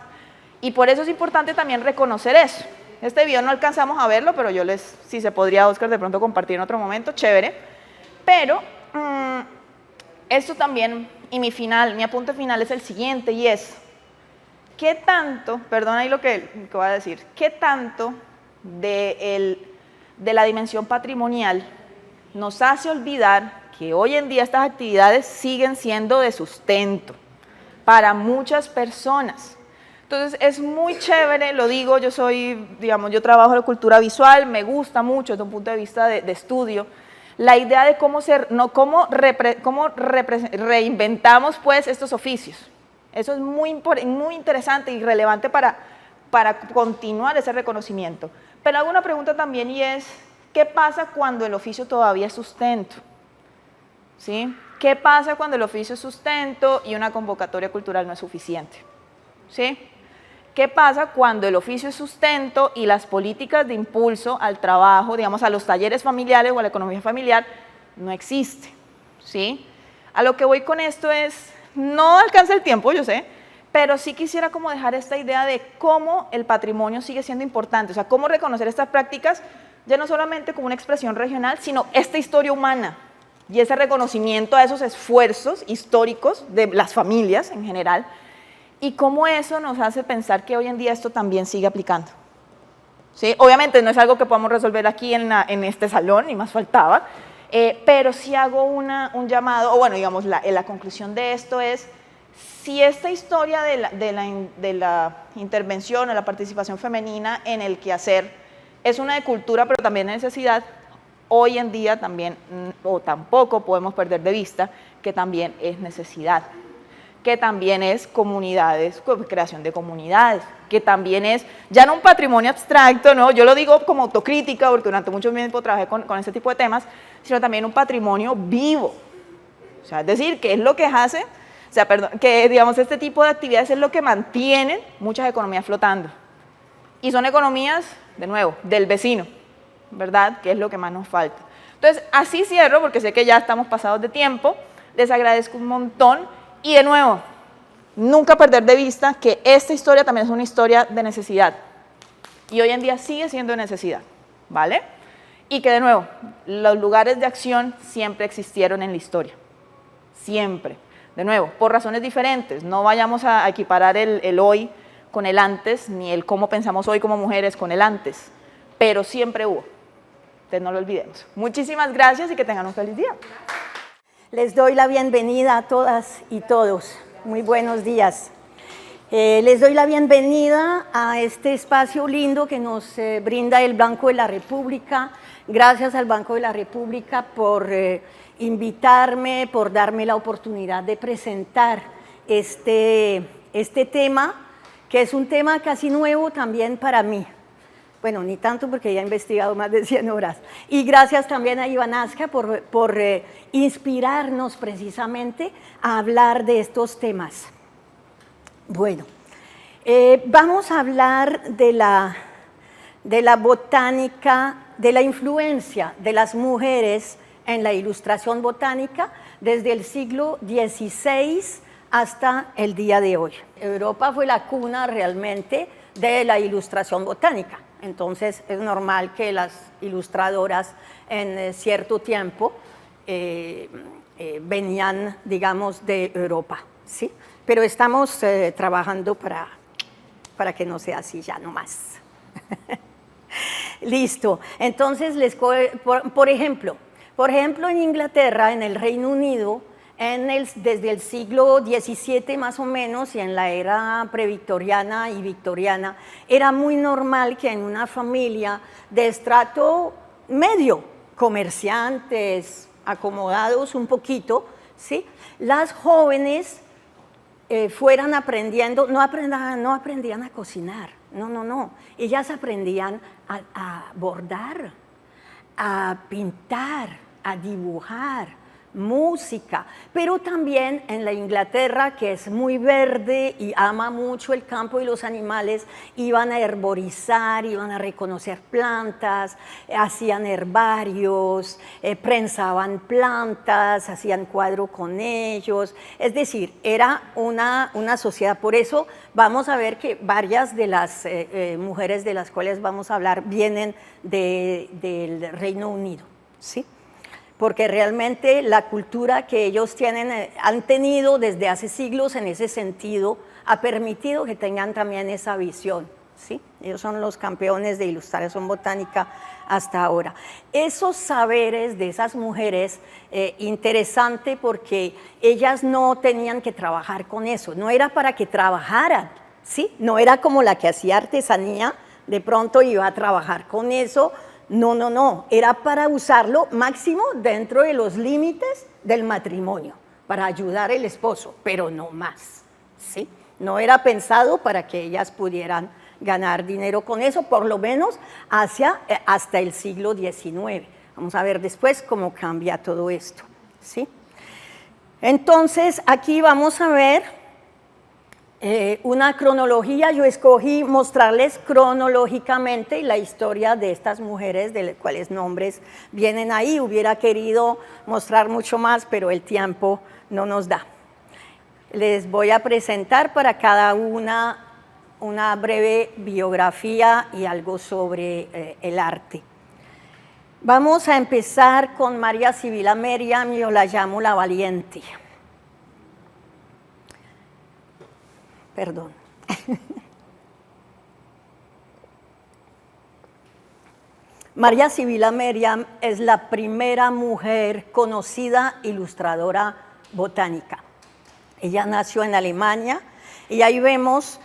Y por eso es importante también reconocer eso. Este video no alcanzamos a verlo, pero yo si se podría, Oscar, de pronto compartir en otro momento, chévere. Pero esto también, y mi apunte final es el siguiente, y es, ¿qué tanto, perdón ahí lo que voy a decir, qué tanto de la dimensión patrimonial nos hace olvidar que hoy en día estas actividades siguen siendo de sustento para muchas personas? Entonces es muy chévere, lo digo, yo trabajo en la cultura visual, me gusta mucho desde un punto de vista de estudio, la idea de cómo reinventamos pues estos oficios. Eso es muy interesante y relevante para continuar ese reconocimiento. Pero hago una pregunta también y es, ¿qué pasa cuando el oficio todavía es sustento? ¿Sí? ¿Qué pasa cuando el oficio es sustento y una convocatoria cultural no es suficiente? ¿Sí? ¿Qué pasa cuando el oficio es sustento y las políticas de impulso al trabajo, digamos, a los talleres familiares o a la economía familiar, no existe? ¿Sí? A lo que voy con esto es, no alcanza el tiempo, yo sé, pero sí quisiera como dejar esta idea de cómo el patrimonio sigue siendo importante, o sea, cómo reconocer estas prácticas ya no solamente como una expresión regional, sino esta historia humana y ese reconocimiento a esos esfuerzos históricos de las familias en general, y cómo eso nos hace pensar que hoy en día esto también sigue aplicando. ¿Sí? Obviamente no es algo que podamos resolver aquí en este salón, ni más faltaba, pero sí hago un llamado, o bueno, digamos, la conclusión de esto es, si esta historia de la intervención o la participación femenina en el quehacer es una de cultura, pero también de necesidad, hoy en día también, o tampoco podemos perder de vista, que también es necesidad, que también es comunidades, creación de comunidades, que también es, ya no un patrimonio abstracto, ¿no? Yo lo digo como autocrítica, porque durante mucho tiempo trabajé con este tipo de temas, sino también un patrimonio vivo. O sea, es decir, ¿qué es lo que hace? O sea, perdón, que digamos este tipo de actividades es lo que mantienen muchas economías flotando. Y son economías, de nuevo, del vecino, ¿verdad? Que es lo que más nos falta. Entonces, así cierro, porque sé que ya estamos pasados de tiempo, les agradezco un montón. Y de nuevo, nunca perder de vista que esta historia también es una historia de necesidad. Y hoy en día sigue siendo de necesidad, ¿vale? Y que de nuevo, los lugares de acción siempre existieron en la historia. Siempre. De nuevo, por razones diferentes. No vayamos a equiparar el hoy con el antes, ni el cómo pensamos hoy como mujeres con el antes. Pero siempre hubo. Entonces no lo olvidemos. Muchísimas gracias y que tengan un feliz día. Les doy la bienvenida a todas y todos. Muy buenos días. Les doy la bienvenida a este espacio lindo que nos brinda el Banco de la República. Gracias al Banco de la República por invitarme, por darme la oportunidad de presentar este tema, que es un tema casi nuevo también para mí. Bueno, ni tanto porque ya he investigado más de 100 horas. Y gracias también a Iván Azca por inspirarnos precisamente a hablar de estos temas. Bueno, vamos a hablar de la botánica, de la influencia de las mujeres en la ilustración botánica desde el siglo XVI hasta el día de hoy. Europa fue la cuna realmente de la ilustración botánica. Entonces es normal que las ilustradoras en cierto tiempo venían, digamos, de Europa, ¿sí? Pero estamos trabajando para que no sea así ya nomás. Listo. Entonces, por ejemplo, en Inglaterra, en el Reino Unido, desde el siglo XVII más o menos y en la era previctoriana y victoriana, era muy normal que en una familia de estrato medio, comerciantes, acomodados un poquito, ¿sí?, las jóvenes fueran aprendiendo, no aprendían a cocinar, no, ellas aprendían a bordar, a pintar, a dibujar, música, pero también en la Inglaterra, que es muy verde y ama mucho el campo y los animales, iban a herborizar, iban a reconocer plantas, hacían herbarios, prensaban plantas, hacían cuadro con ellos, es decir, era una sociedad. Por eso vamos a ver que varias de las mujeres de las cuales vamos a hablar vienen del Reino Unido, ¿sí? Porque realmente la cultura que ellos tienen, han tenido desde hace siglos en ese sentido, ha permitido que tengan también esa visión, ¿sí? Ellos son los campeones de ilustración botánica hasta ahora. Esos saberes de esas mujeres, interesante porque ellas no tenían que trabajar con eso, no era para que trabajaran, ¿sí? No era como la que hacía artesanía, de pronto iba a trabajar con eso. No, era para usarlo máximo dentro de los límites del matrimonio, para ayudar al esposo, pero no más, ¿sí? No era pensado para que ellas pudieran ganar dinero con eso, por lo menos hasta el siglo XIX. Vamos a ver después cómo cambia todo esto, ¿sí? Entonces, aquí vamos a ver una cronología. Yo escogí mostrarles cronológicamente la historia de estas mujeres, de las cuales nombres vienen ahí. Hubiera querido mostrar mucho más, pero el tiempo no nos da. Les voy a presentar para cada una breve biografía y algo sobre el arte. Vamos a empezar con María Sibila Meriam, yo la llamo la valiente. Perdón. María Sibila Meriam es la primera mujer conocida ilustradora botánica. Ella nació en Alemania y ahí vemos,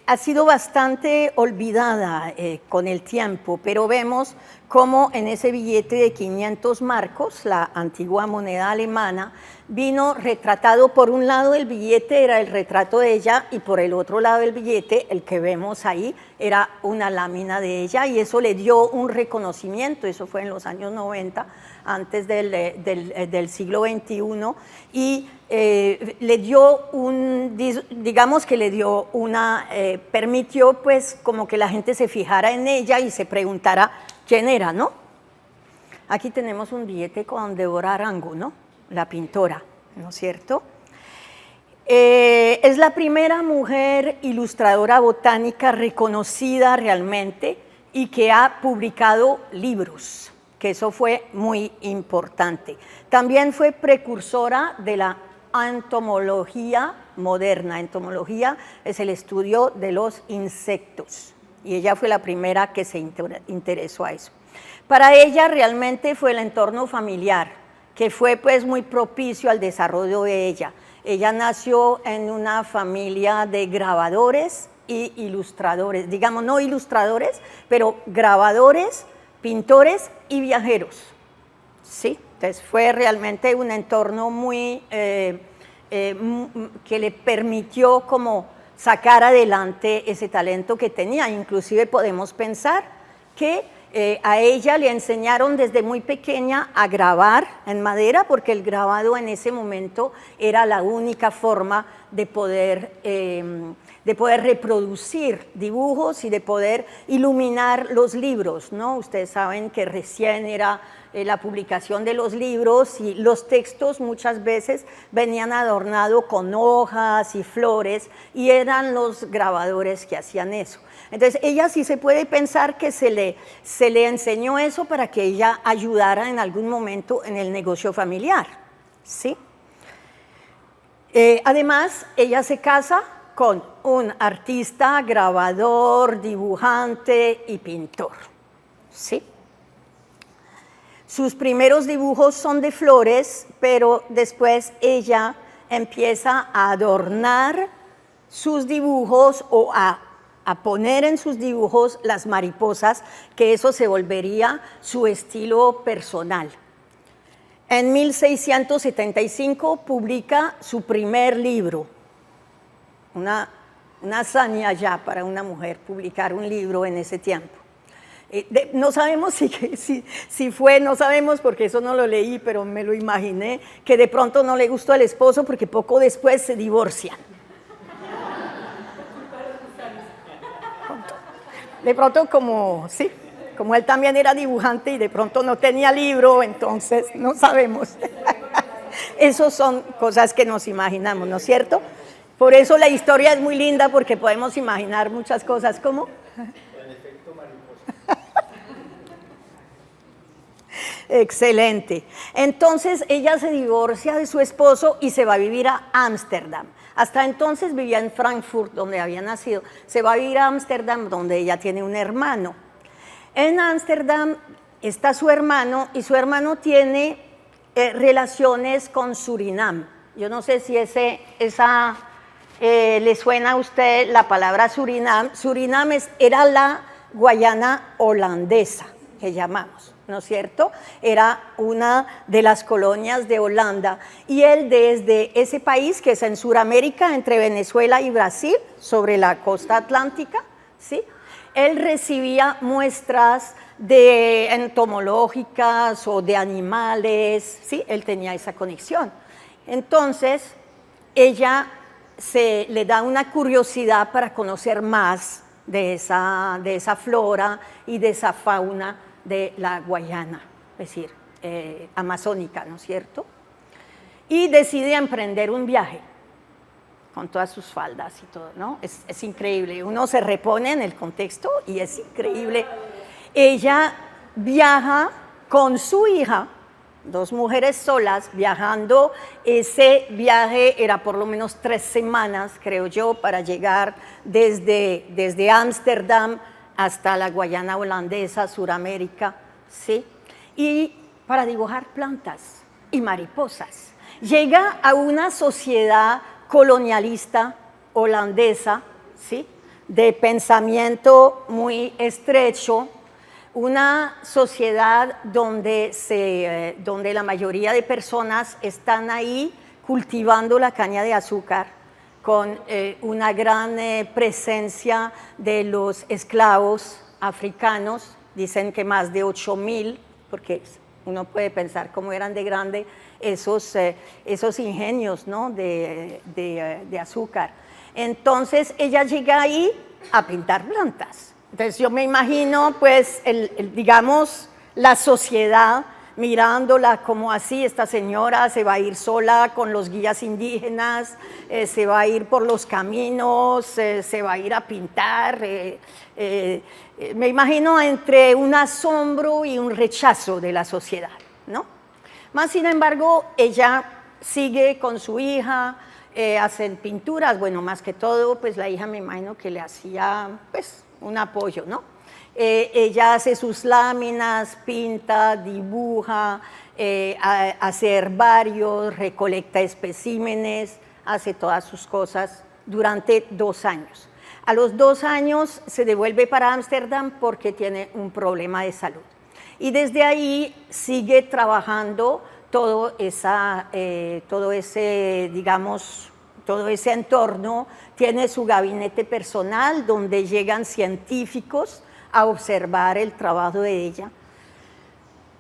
ha sido bastante olvidada con el tiempo, pero vemos cómo en ese billete de 500 marcos, la antigua moneda alemana, vino retratado. Por un lado del billete era el retrato de ella y por el otro lado del billete, el que vemos ahí, era una lámina de ella, y eso le dio un reconocimiento. Eso fue en los años 90, antes del siglo XXI, y le dio digamos que le dio permitió pues como que la gente se fijara en ella y se preguntara quién era, ¿no? Aquí tenemos un billete con Deborah Arango, ¿no? La pintora, ¿no es cierto? Es la primera mujer ilustradora botánica reconocida realmente y que ha publicado libros, que eso fue muy importante. También fue precursora de la entomología moderna. Entomología es el estudio de los insectos y ella fue la primera que se interesó a eso. Para ella realmente fue el entorno familiar que fue pues muy propicio al desarrollo de ella. Ella nació en una familia de grabadores y ilustradores, digamos no ilustradores, pero grabadores, pintores y viajeros, ¿sí? Entonces fue realmente un entorno muy que le permitió como sacar adelante ese talento que tenía. Inclusive podemos pensar que a ella le enseñaron desde muy pequeña a grabar en madera, porque el grabado en ese momento era la única forma de poder reproducir dibujos y de poder iluminar los libros, ¿no? Ustedes saben que recién era la publicación de los libros y los textos muchas veces venían adornados con hojas y flores y eran los grabadores que hacían eso. Entonces ella sí se puede pensar que se le enseñó eso para que ella ayudara en algún momento en el negocio familiar, ¿sí? Además, ella se casa con un artista, grabador, dibujante y pintor, ¿sí? Sus primeros dibujos son de flores, pero después ella empieza a adornar sus dibujos o a poner en sus dibujos las mariposas, que eso se volvería su estilo personal. En 1675 publica su primer libro, una hazaña ya para una mujer publicar un libro en ese tiempo. No sabemos si fue, no sabemos porque eso no lo leí, pero me lo imaginé, que de pronto no le gustó al esposo porque poco después se divorcian. De pronto como él también era dibujante y de pronto no tenía libro, entonces no sabemos. Esas son cosas que nos imaginamos, ¿no es cierto? Por eso la historia es muy linda porque podemos imaginar muchas cosas. ¿Cómo? El efecto mariposa. Excelente. Entonces ella se divorcia de su esposo y se va a vivir a Ámsterdam. Hasta entonces vivía en Frankfurt, donde había nacido. Se va a vivir a Ámsterdam, donde ella tiene un hermano. En Ámsterdam está su hermano y su hermano tiene relaciones con Surinam. Yo no sé si le suena a usted la palabra Surinam. Surinam era la Guayana holandesa, que llamamos, ¿no es cierto? Era una de las colonias de Holanda. Y él desde ese país, que es en Sudamérica, entre Venezuela y Brasil, sobre la costa atlántica, ¿sí? Él recibía muestras entomológicas o de animales, ¿sí? Él tenía esa conexión. Entonces, ella le da una curiosidad para conocer más de esa flora y de esa fauna de la Guayana, es decir, amazónica, ¿no es cierto? Y decide emprender un viaje con todas sus faldas y todo, ¿no? Es increíble, uno se repone en el contexto y es increíble. Ella viaja con su hija, 2 mujeres solas viajando. Ese viaje era por lo menos 3 semanas, creo yo, para llegar desde Ámsterdam hasta la Guayana holandesa, Suramérica, ¿sí? Y para dibujar plantas y mariposas. Llega a una sociedad colonialista holandesa, ¿sí? De pensamiento muy estrecho, una sociedad donde la mayoría de personas están ahí cultivando la caña de azúcar, con una gran presencia de los esclavos africanos. Dicen que más de 8.000, porque uno puede pensar cómo eran de grande esos ingenios, ¿no? de azúcar. Entonces ella llega ahí a pintar plantas. Entonces yo me imagino, pues, digamos, la sociedad mirándola como así, esta señora se va a ir sola con los guías indígenas, se va a ir por los caminos, se va a ir a pintar. Me imagino entre un asombro y un rechazo de la sociedad, ¿no? Más sin embargo, ella sigue con su hija, hacen pinturas, bueno, más que todo, pues la hija me imagino que le hacía, pues, un apoyo, ¿no? Ella hace sus láminas, pinta, dibuja, hace herbarios, recolecta especímenes, hace todas sus cosas durante 2 años. A los 2 años se devuelve para Ámsterdam porque tiene un problema de salud. Y desde ahí sigue trabajando todo ese entorno. Tiene su gabinete personal donde llegan científicos a observar el trabajo de ella.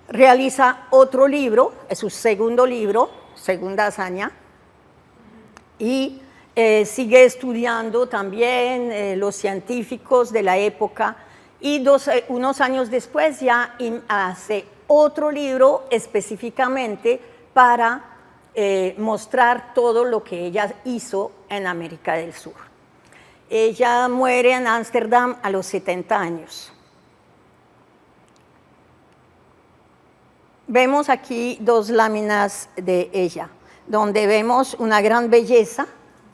Realiza otro libro, es su segundo libro, segunda hazaña, y sigue estudiando también los científicos de la época, y unos años después ya hace otro libro específicamente para mostrar todo lo que ella hizo en América del Sur. Ella muere en Ámsterdam a los 70 años. Vemos aquí 2 láminas de ella, donde vemos una gran belleza,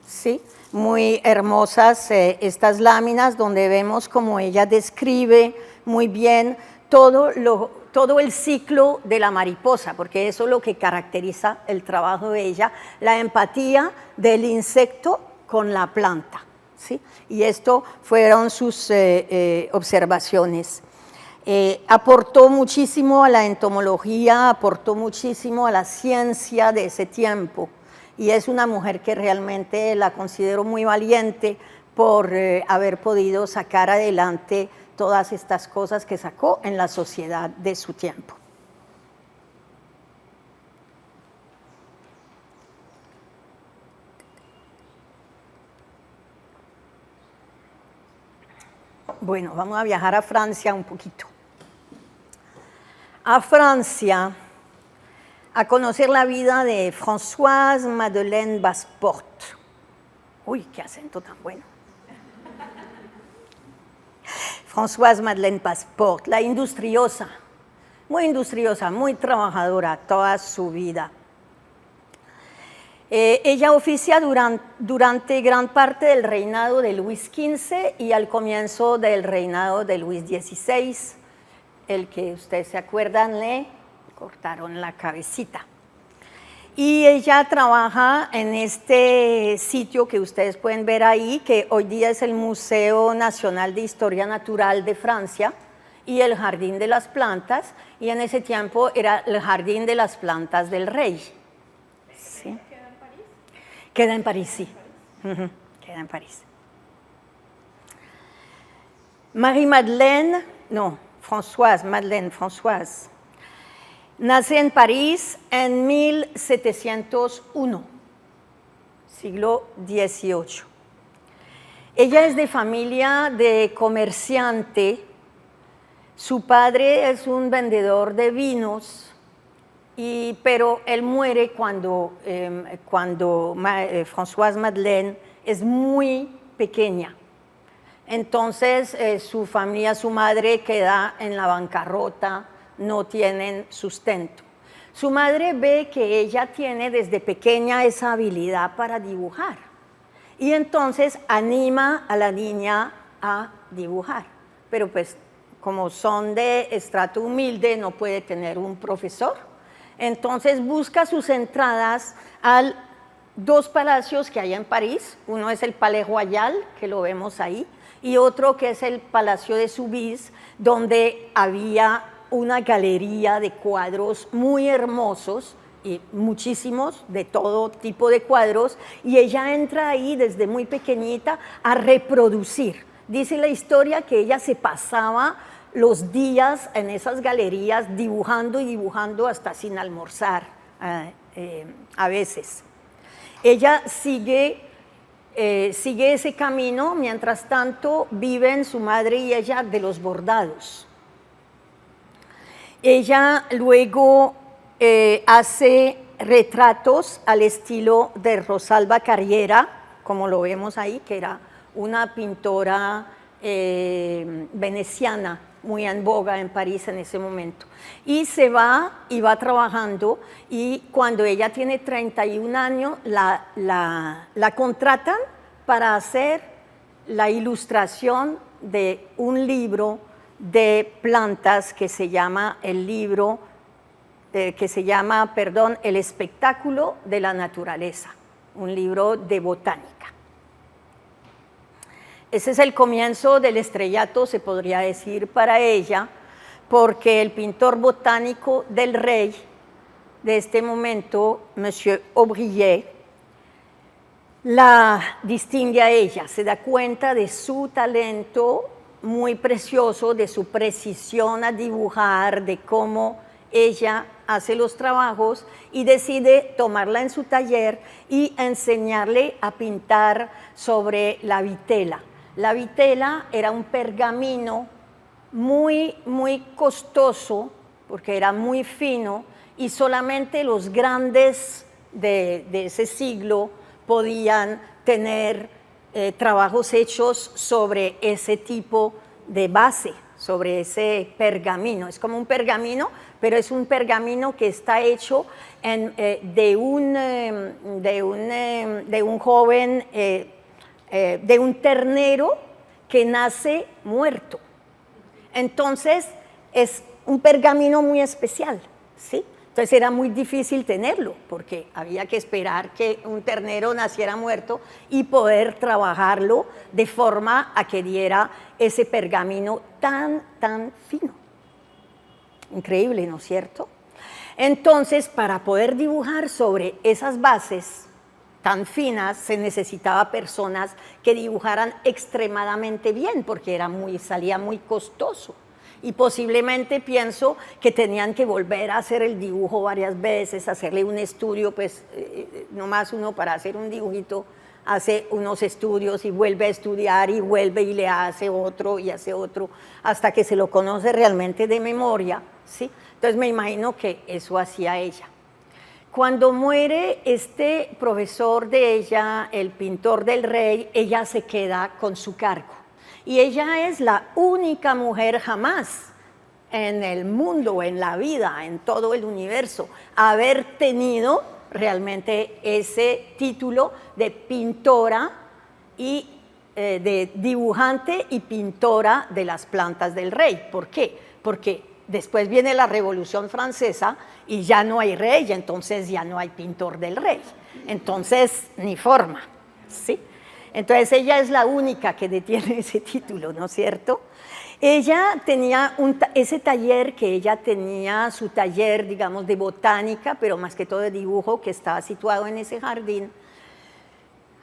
¿sí? Muy hermosas estas láminas, donde vemos como ella describe muy bien todo el ciclo de la mariposa, porque eso es lo que caracteriza el trabajo de ella, la empatía del insecto con la planta, ¿sí? Y esto fueron sus observaciones. Aportó muchísimo a la entomología, aportó muchísimo a la ciencia de ese tiempo, y es una mujer que realmente la considero muy valiente por haber podido sacar adelante todas estas cosas que sacó en la sociedad de su tiempo. Bueno, vamos a viajar a Francia un poquito. A Francia, a conocer la vida de Françoise Madeleine Basport. Uy, qué acento tan bueno. Françoise Madeleine Basport, la industriosa, muy trabajadora toda su vida. Ella oficia durante gran parte del reinado de Luis XV y al comienzo del reinado de Luis XVI, el que ustedes se acuerdan, le cortaron la cabecita. Y ella trabaja en este sitio que ustedes pueden ver ahí, que hoy día es el Museo Nacional de Historia Natural de Francia y el Jardín de las Plantas, y en ese tiempo era el Jardín de las Plantas del Rey. ¿Sí? ¿Queda en París? Queda en París, sí. Queda en París. Françoise Madeleine nace en París en 1701, siglo XVIII. Ella es de familia de comerciante. Su padre es un vendedor de vinos, pero él muere cuando Françoise Madeleine es muy pequeña. Entonces su familia, su madre queda en la bancarrota, no tienen sustento. Su madre ve que ella tiene desde pequeña esa habilidad para dibujar y entonces anima a la niña a dibujar, pero pues como son de estrato humilde no puede tener un profesor, entonces busca sus entradas a dos palacios que hay en París. Uno es el Palais Royal, que lo vemos ahí, y otro que es el Palacio de Soubise, donde había una galería de cuadros muy hermosos, y muchísimos, de todo tipo de cuadros, y ella entra ahí desde muy pequeñita a reproducir. Dice la historia que ella se pasaba los días en esas galerías dibujando y dibujando hasta sin almorzar, a veces. Ella sigue ese camino, mientras tanto viven su madre y ella de los bordados. Ella luego hace retratos al estilo de Rosalba Carriera, como lo vemos ahí, que era una pintora veneciana muy en boga en París en ese momento. Y se va y va trabajando, y cuando ella tiene 31 años la contratan para hacer la ilustración de un libro de plantas que se llama El espectáculo de la naturaleza, un libro de botánica. Ese es el comienzo del estrellato, se podría decir, para ella, porque el pintor botánico del rey de este momento, Monsieur Aubrier, la distingue a ella, se da cuenta de su talento muy precioso, de su precisión a dibujar, de cómo ella hace los trabajos, y decide tomarla en su taller y enseñarle a pintar sobre la vitela. La vitela era un pergamino muy costoso, porque era muy fino, y solamente los grandes de ese siglo podían tener trabajos hechos sobre ese tipo de base, sobre ese pergamino. Es como un pergamino, pero es un pergamino que está hecho de un joven, de un ternero que nace muerto. Entonces es un pergamino muy especial, ¿sí? Entonces era muy difícil tenerlo, porque había que esperar que un ternero naciera muerto y poder trabajarlo de forma a que diera ese pergamino tan fino. Increíble, ¿no es cierto? Entonces, para poder dibujar sobre esas bases, tan finas, se necesitaba personas que dibujaran extremadamente bien, porque salía muy costoso. Y posiblemente pienso que tenían que volver a hacer el dibujo varias veces, hacerle un estudio, pues nomás uno para hacer un dibujito hace unos estudios y vuelve a estudiar y vuelve y le hace otro y hace otro, hasta que se lo conoce realmente de memoria, ¿sí? Entonces me imagino que eso hacía ella. Cuando muere este profesor de ella, el pintor del rey, ella se queda con su cargo. Y ella es la única mujer jamás en el mundo, en la vida, en todo el universo, a haber tenido realmente ese título de pintora y de dibujante y pintora de las plantas del rey. ¿Por qué? Porque después viene la Revolución Francesa y ya no hay rey, entonces ya no hay pintor del rey. Entonces, ni forma, ¿sí? Entonces ella es la única que detiene ese título, ¿no es cierto? Ella tenía ese taller que ella tenía, su taller, digamos, de botánica, pero más que todo de dibujo, que estaba situado en ese jardín.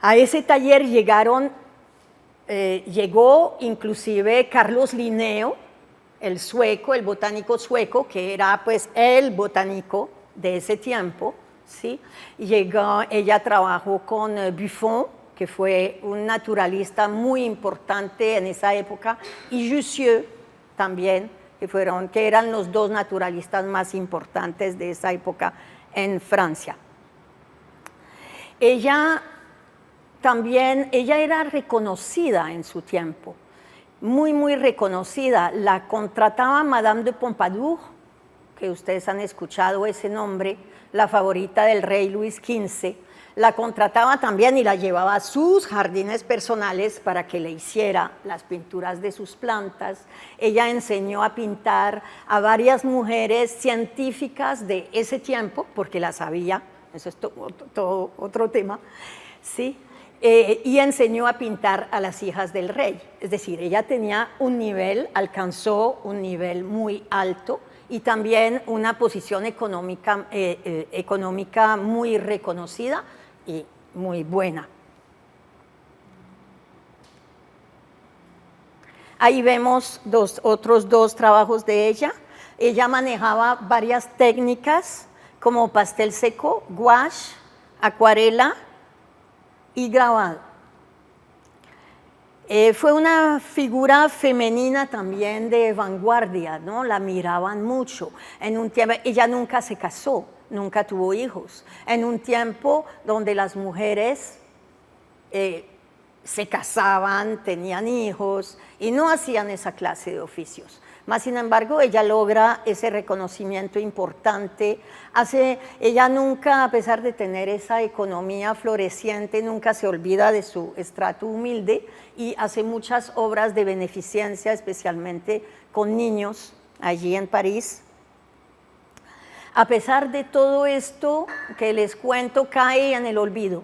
A ese taller llegó inclusive Carlos Linneo, el sueco, el botánico sueco, que era pues el botánico de ese tiempo, ¿sí? Ella trabajó con Buffon, que fue un naturalista muy importante en esa época, y Jussieu también, que eran los dos naturalistas más importantes de esa época en Francia. Ella era reconocida en su tiempo, muy, muy reconocida. La contrataba Madame de Pompadour, que ustedes han escuchado ese nombre, la favorita del rey Luis XV, la contrataba también y la llevaba a sus jardines personales para que le hiciera las pinturas de sus plantas. Ella enseñó a pintar a varias mujeres científicas de ese tiempo, porque las había, eso es todo otro tema, ¿sí? Y enseñó a pintar a las hijas del rey. Es decir, ella tenía alcanzó un nivel muy alto y también una posición económica muy reconocida y muy buena. Ahí vemos otros dos trabajos de ella. Ella manejaba varias técnicas como pastel seco, gouache, acuarela y grabado. Fue una figura femenina también de vanguardia, ¿no? La miraban mucho. En un tiempo, ella nunca se casó, nunca tuvo hijos. En un tiempo donde las mujeres se casaban, tenían hijos y no hacían esa clase de oficios. Más sin embargo, ella logra ese reconocimiento importante. Ella nunca, a pesar de tener esa economía floreciente, nunca se olvida de su estrato humilde y hace muchas obras de beneficencia, especialmente con niños allí en París. A pesar de todo esto que les cuento, cae en el olvido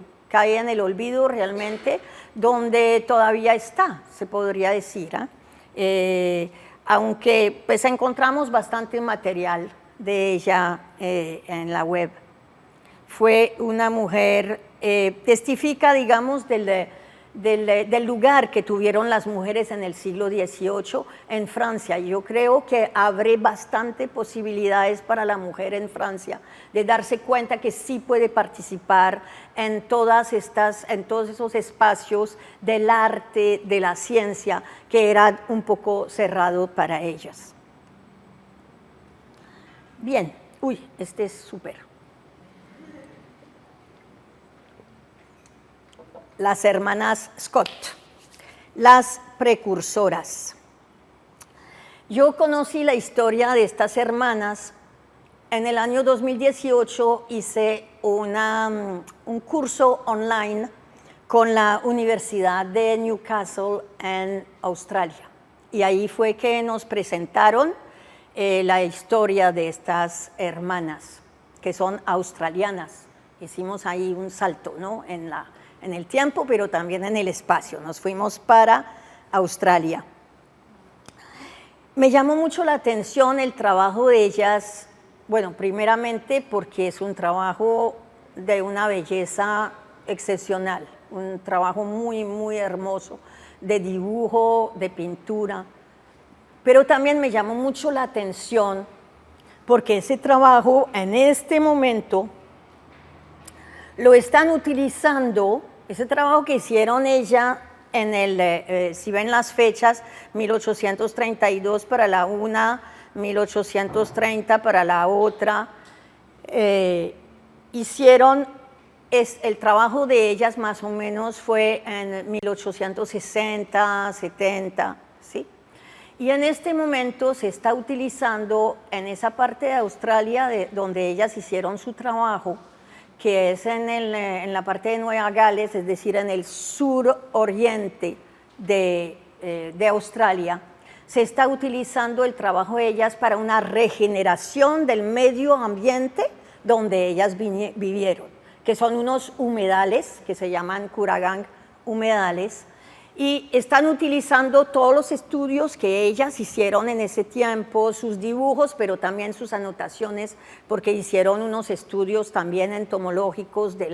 realmente, donde todavía está, se podría decir, aunque pues encontramos bastante material de ella en la web. Fue una mujer, testifica, digamos, del lugar que tuvieron las mujeres en el siglo XVIII en Francia. Yo creo que abre bastante posibilidades para la mujer en Francia de darse cuenta que sí puede participar en todos esos espacios del arte, de la ciencia, que era un poco cerrado para ellas. Bien, este es súper. Las hermanas Scott, las precursoras. Yo conocí la historia de estas hermanas. En el año 2018 hice un curso online con la Universidad de Newcastle en Australia. Y ahí fue que nos presentaron la historia de estas hermanas, que son australianas. Hicimos ahí un salto, ¿no? en el tiempo, pero también en el espacio. Nos fuimos para Australia. Me llamó mucho la atención el trabajo de ellas, bueno, primeramente porque es un trabajo de una belleza excepcional, un trabajo muy, muy hermoso de dibujo, de pintura. Pero también me llamó mucho la atención porque ese trabajo en este momento lo están utilizando, ese trabajo que hicieron ella en el, si ven las fechas, 1832 para la una, 1830 para la otra, hicieron, el trabajo de ellas más o menos fue en 1860, 70, ¿sí? Y en este momento se está utilizando en esa parte de Australia donde ellas hicieron su trabajo, que es en la parte de Nueva Gales, es decir, en el suroriente de Australia. Se está utilizando el trabajo de ellas para una regeneración del medio ambiente donde ellas vivieron, que son unos humedales que se llaman Kuragang humedales, y están utilizando todos los estudios que ellas hicieron en ese tiempo, sus dibujos, pero también sus anotaciones, porque hicieron unos estudios también entomológicos de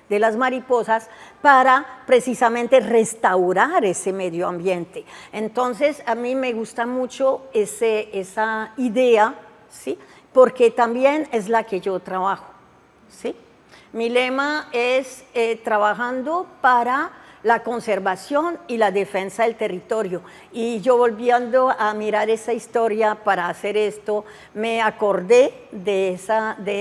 las mariposas para precisamente restaurar ese medio ambiente. Entonces, a mí me gusta mucho esa idea, ¿sí? Porque también es la que yo trabajo, ¿sí? Mi lema es trabajando para la conservación y la defensa del territorio. Y yo volviendo a mirar esa historia para hacer esto, me acordé de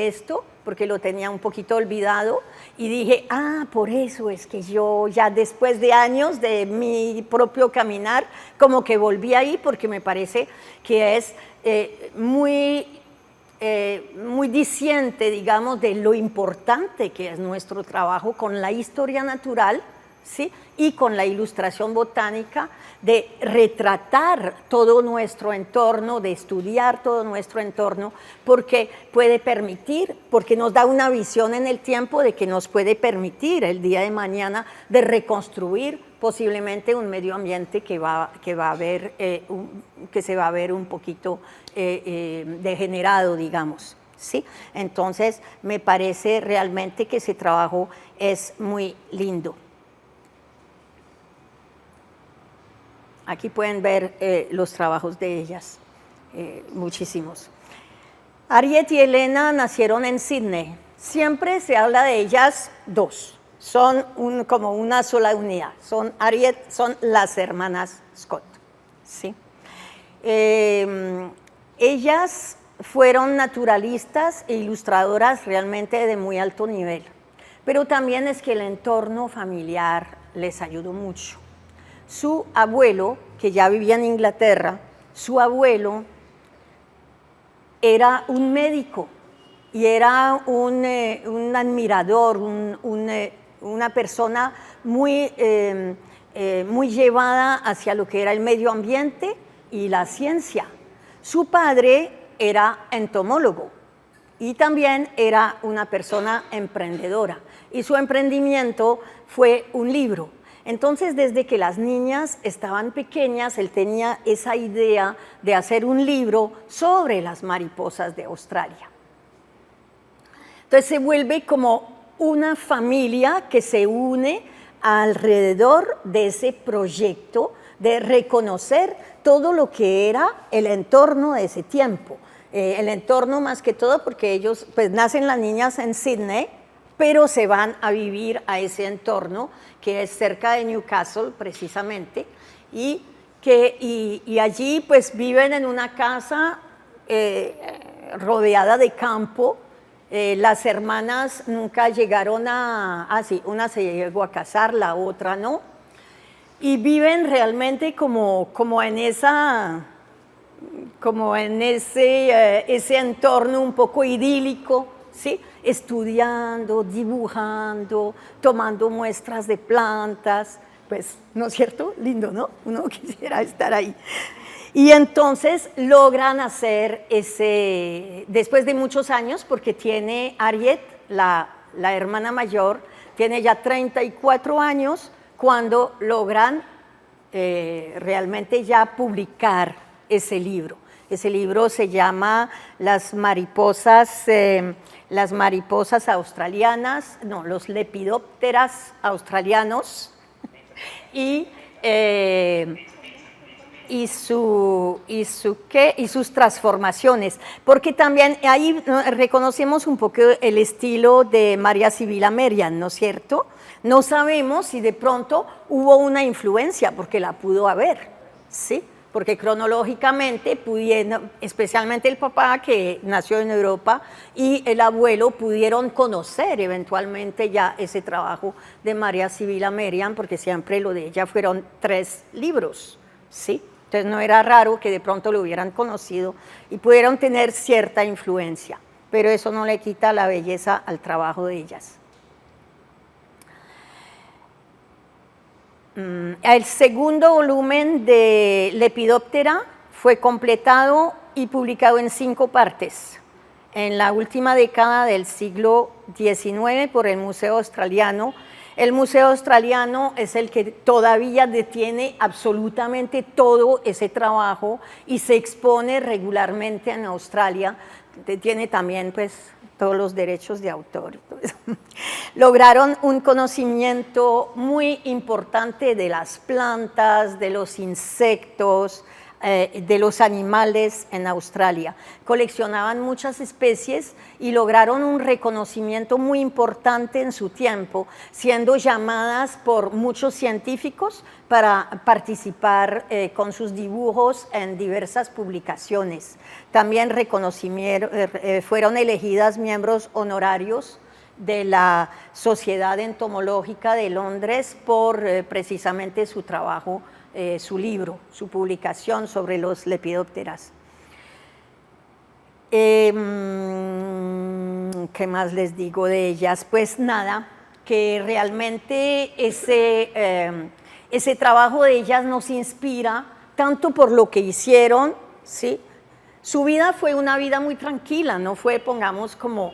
esto, porque lo tenía un poquito olvidado, y dije, por eso es que yo ya después de años de mi propio caminar, como que volví ahí, porque me parece que es muy diciente, digamos, de lo importante que es nuestro trabajo con la historia natural, ¿sí? Y con la ilustración botánica, de retratar todo nuestro entorno, de estudiar todo nuestro entorno, porque puede permitir, porque nos da una visión en el tiempo de que nos puede permitir el día de mañana de reconstruir posiblemente un medio ambiente que se va a ver un poquito degenerado, digamos, ¿sí? Entonces, me parece realmente que ese trabajo es muy lindo. Aquí pueden ver los trabajos de ellas, muchísimos. Harriet y Elena nacieron en Sydney. Siempre se habla de ellas dos, son como una sola unidad. Son las hermanas Scott, ¿sí? Ellas fueron naturalistas e ilustradoras realmente de muy alto nivel, pero también es que el entorno familiar les ayudó mucho. Su abuelo, que ya vivía en Inglaterra, su abuelo era un médico y era un admirador, una persona muy llevada hacia lo que era el medio ambiente y la ciencia. Su padre era entomólogo y también era una persona emprendedora, y su emprendimiento fue un libro. Entonces, desde que las niñas estaban pequeñas, él tenía esa idea de hacer un libro sobre las mariposas de Australia. Entonces, se vuelve como una familia que se une alrededor de ese proyecto de reconocer todo lo que era el entorno de ese tiempo. El entorno más que todo porque ellos, pues nacen las niñas en Sydney, pero se van a vivir a ese entorno que es cerca de Newcastle precisamente, y allí pues viven en una casa rodeada de campo. Las hermanas nunca llegaron sí, una se llegó a casar, la otra no, y viven realmente como en ese entorno un poco idílico, ¿sí? Estudiando, dibujando, tomando muestras de plantas, pues, ¿no es cierto? Lindo, ¿no? Uno quisiera estar ahí. Y entonces logran hacer después de muchos años, porque tiene Harriet, la hermana mayor, tiene ya 34 años, cuando logran realmente ya publicar ese libro, Ese libro se llama Las mariposas australianas, no, los lepidópteras australianos y sus transformaciones, porque también ahí reconocemos un poco el estilo de María Sibila Merian, ¿no es cierto? No sabemos si de pronto hubo una influencia, porque la pudo haber, ¿sí? Porque cronológicamente pudieron, especialmente el papá que nació en Europa y el abuelo pudieron conocer eventualmente ya ese trabajo de María Sibila Merian, porque siempre lo de ella fueron 3 libros, ¿sí? Entonces no era raro que de pronto lo hubieran conocido y pudieron tener cierta influencia, pero eso no le quita la belleza al trabajo de ellas. El segundo volumen de Lepidoptera fue completado y publicado en 5 partes en la última década del siglo XIX por el Museo Australiano. El Museo Australiano es el que todavía detiene absolutamente todo ese trabajo y se expone regularmente en Australia. Tiene también pues todos los derechos de autor y todo eso. Lograron un conocimiento muy importante de las plantas, de los insectos, de los animales en Australia. Coleccionaban muchas especies y lograron un reconocimiento muy importante en su tiempo, siendo llamadas por muchos científicos para participar con sus dibujos en diversas publicaciones. También fueron elegidas miembros honorarios de la Sociedad Entomológica de Londres por precisamente su trabajo, su libro, su publicación sobre los lepidópteras. ¿Qué más les digo de ellas? Pues nada, que realmente ese trabajo de ellas nos inspira tanto por lo que hicieron, ¿sí? Su vida fue una vida muy tranquila, no fue, pongamos, como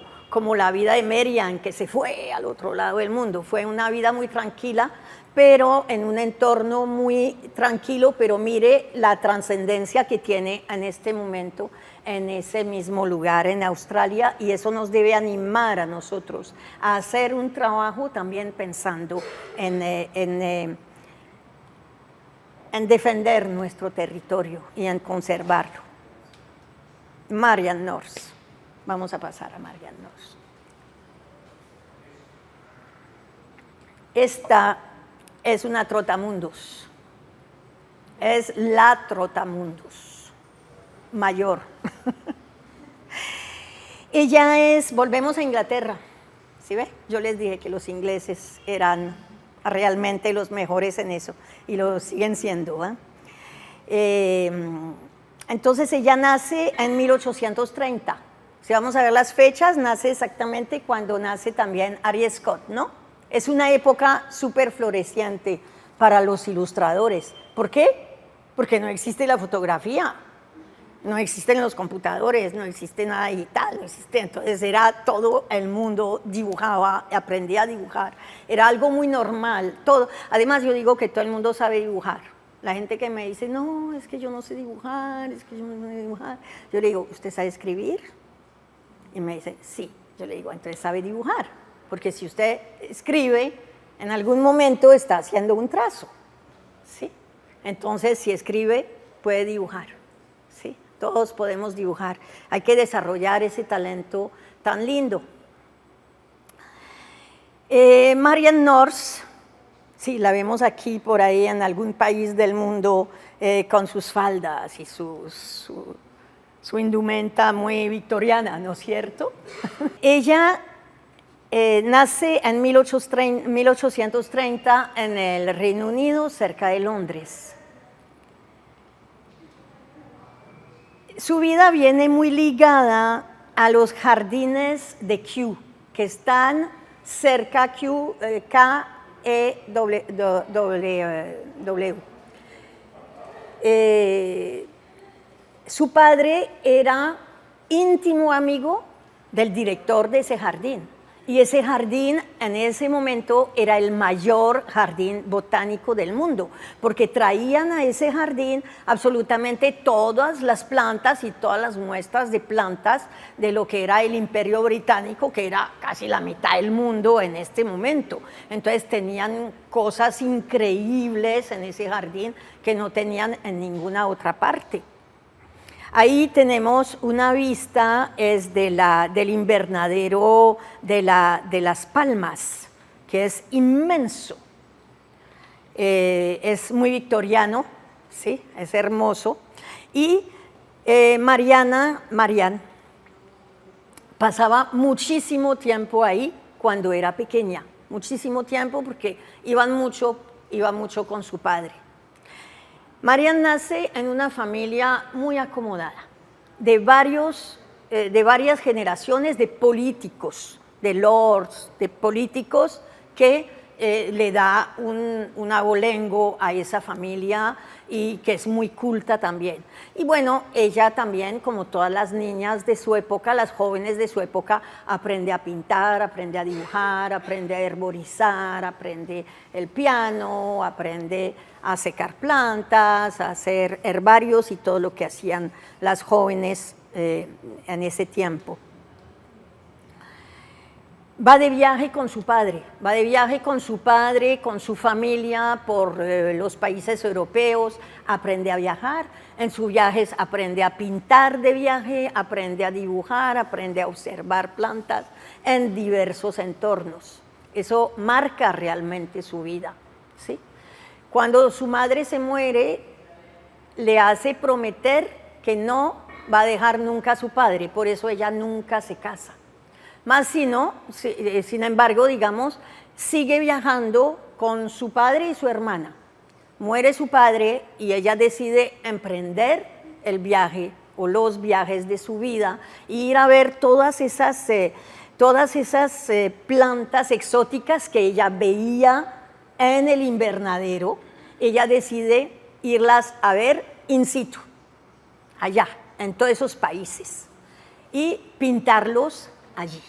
la vida de Merian, que se fue al otro lado del mundo. Fue una vida muy tranquila, pero en un entorno muy tranquilo, pero mire la trascendencia que tiene en este momento en ese mismo lugar en Australia, y eso nos debe animar a nosotros a hacer un trabajo también pensando en defender nuestro territorio y en conservarlo. Marian North. Vamos a pasar a Marian North. Esta es una trotamundos. Es la trotamundos mayor. Ella volvemos a Inglaterra. ¿Sí ve? Yo les dije que los ingleses eran realmente los mejores en eso y lo siguen siendo. Entonces ella nace en 1830. Si vamos a ver las fechas, nace exactamente cuando nace también Ari Scott, ¿no? Es una época súper floreciente para los ilustradores. ¿Por qué? Porque no existe la fotografía, no existen los computadores, no existe nada digital, no existe. Entonces era todo el mundo dibujaba, aprendía a dibujar. Era algo muy normal, todo. Además yo digo que todo el mundo sabe dibujar. La gente que me dice, no, es que yo no sé dibujar, es que yo no sé dibujar. Yo le digo, ¿usted sabe escribir? Y me dice, sí. Yo le digo, entonces sabe dibujar, porque si usted escribe, en algún momento está haciendo un trazo, ¿sí? Entonces, si escribe, puede dibujar, ¿sí? Todos podemos dibujar. Hay que desarrollar ese talento tan lindo. Marian North, sí, la vemos aquí por ahí en algún país del mundo con sus faldas y su indumenta muy victoriana, ¿no es cierto? Ella nace en 1830 en el Reino Unido, cerca de Londres. Su vida viene muy ligada a los jardines de Kew, que están cerca Kew, K-E-W. Su padre era íntimo amigo del director de ese jardín Y ese jardín en ese momento era el mayor jardín botánico del mundo, porque traían a ese jardín absolutamente todas las plantas y todas las muestras de plantas de lo que era el Imperio Británico, que era casi la mitad del mundo en este momento. Entonces tenían cosas increíbles en ese jardín que no tenían en ninguna otra parte. Ahí tenemos una vista, es del invernadero de Las Palmas, que es inmenso. Es muy victoriano, ¿sí? Es hermoso. Y Marian pasaba muchísimo tiempo ahí cuando era pequeña, muchísimo tiempo porque iba mucho con su padre. Marian nace en una familia muy acomodada, de varias generaciones de políticos, de lords, de políticos que le da un abolengo a esa familia y que es muy culta también. Y bueno, ella también, como todas las niñas de su época, las jóvenes de su época, aprende a pintar, aprende a dibujar, aprende a herborizar, aprende el piano, aprende a secar plantas, a hacer herbarios y todo lo que hacían las jóvenes en ese tiempo. Va de viaje con su padre, con su familia por los países europeos, aprende a viajar, en sus viajes aprende a pintar de viaje, aprende a dibujar, aprende a observar plantas en diversos entornos. Eso marca realmente su vida, ¿sí? Cuando su madre se muere, le hace prometer que no va a dejar nunca a su padre, por eso ella nunca se casa. Más sin embargo, digamos, sigue viajando con su padre y su hermana. Muere su padre y ella decide emprender el viaje o los viajes de su vida e ir a ver todas esas plantas exóticas que ella veía en el invernadero. Ella decide irlas a ver in situ, allá, en todos esos países, y pintarlos allí.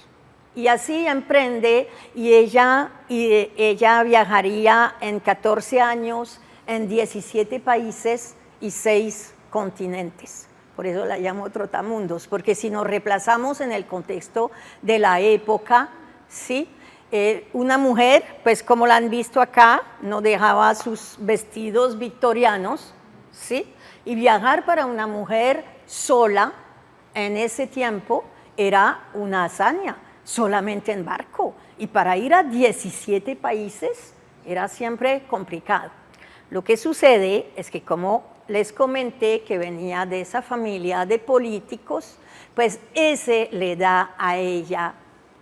Y así emprende y ella viajaría en 14 años en 17 países y 6 continentes. Por eso la llamo trotamundos, porque si nos reemplazamos en el contexto de la época, ¿sí? Una mujer, pues como la han visto acá, no dejaba sus vestidos victorianos, ¿sí? Y viajar para una mujer sola en ese tiempo era una hazaña, solamente en barco, y para ir a 17 países era siempre complicado. Lo que sucede es que, como les comenté, que venía de esa familia de políticos, pues ese le da a ella,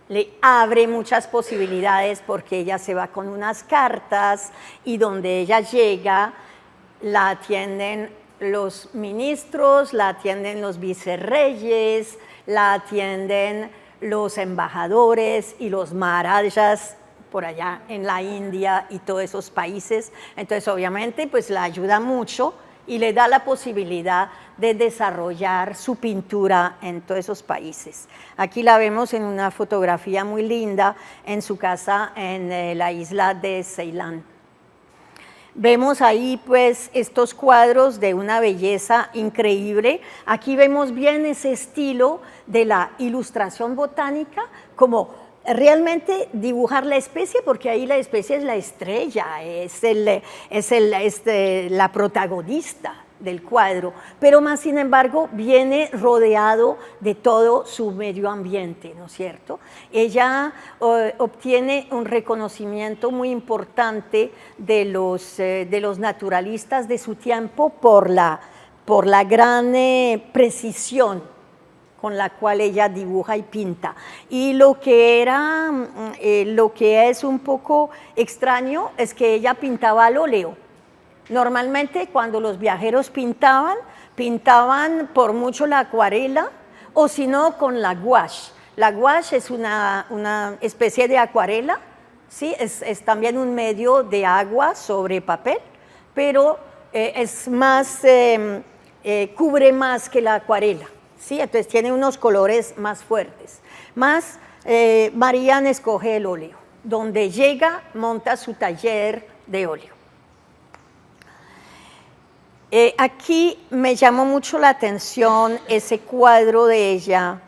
le abre muchas posibilidades, porque ella se va con unas cartas y donde ella llega la atienden los ministros, la atienden los vicerreyes, la atienden los embajadores y los maharajas por allá en la India y todos esos países. Entonces, obviamente, pues la ayuda mucho y le da la posibilidad de desarrollar su pintura en todos esos países. Aquí la vemos en una fotografía muy linda en su casa en la isla de Ceilán. Vemos ahí pues estos cuadros de una belleza increíble. Aquí vemos bien ese estilo de la ilustración botánica, como realmente dibujar la especie, porque ahí la especie es la estrella, es la protagonista del cuadro, pero más sin embargo viene rodeado de todo su medio ambiente, ¿no es cierto? Ella obtiene un reconocimiento muy importante de los naturalistas de su tiempo por la gran precisión con la cual ella dibuja y pinta. Y lo que es un poco extraño es que ella pintaba al óleo. Normalmente cuando los viajeros pintaban por mucho la acuarela o si no con la gouache. La gouache es una especie de acuarela, ¿sí? Es también un medio de agua sobre papel, pero es más, cubre más que la acuarela, ¿sí? Entonces tiene unos colores más fuertes. Más Marian escoge el óleo. Donde llega, monta su taller de óleo. Aquí me llamó mucho la atención ese cuadro de ella,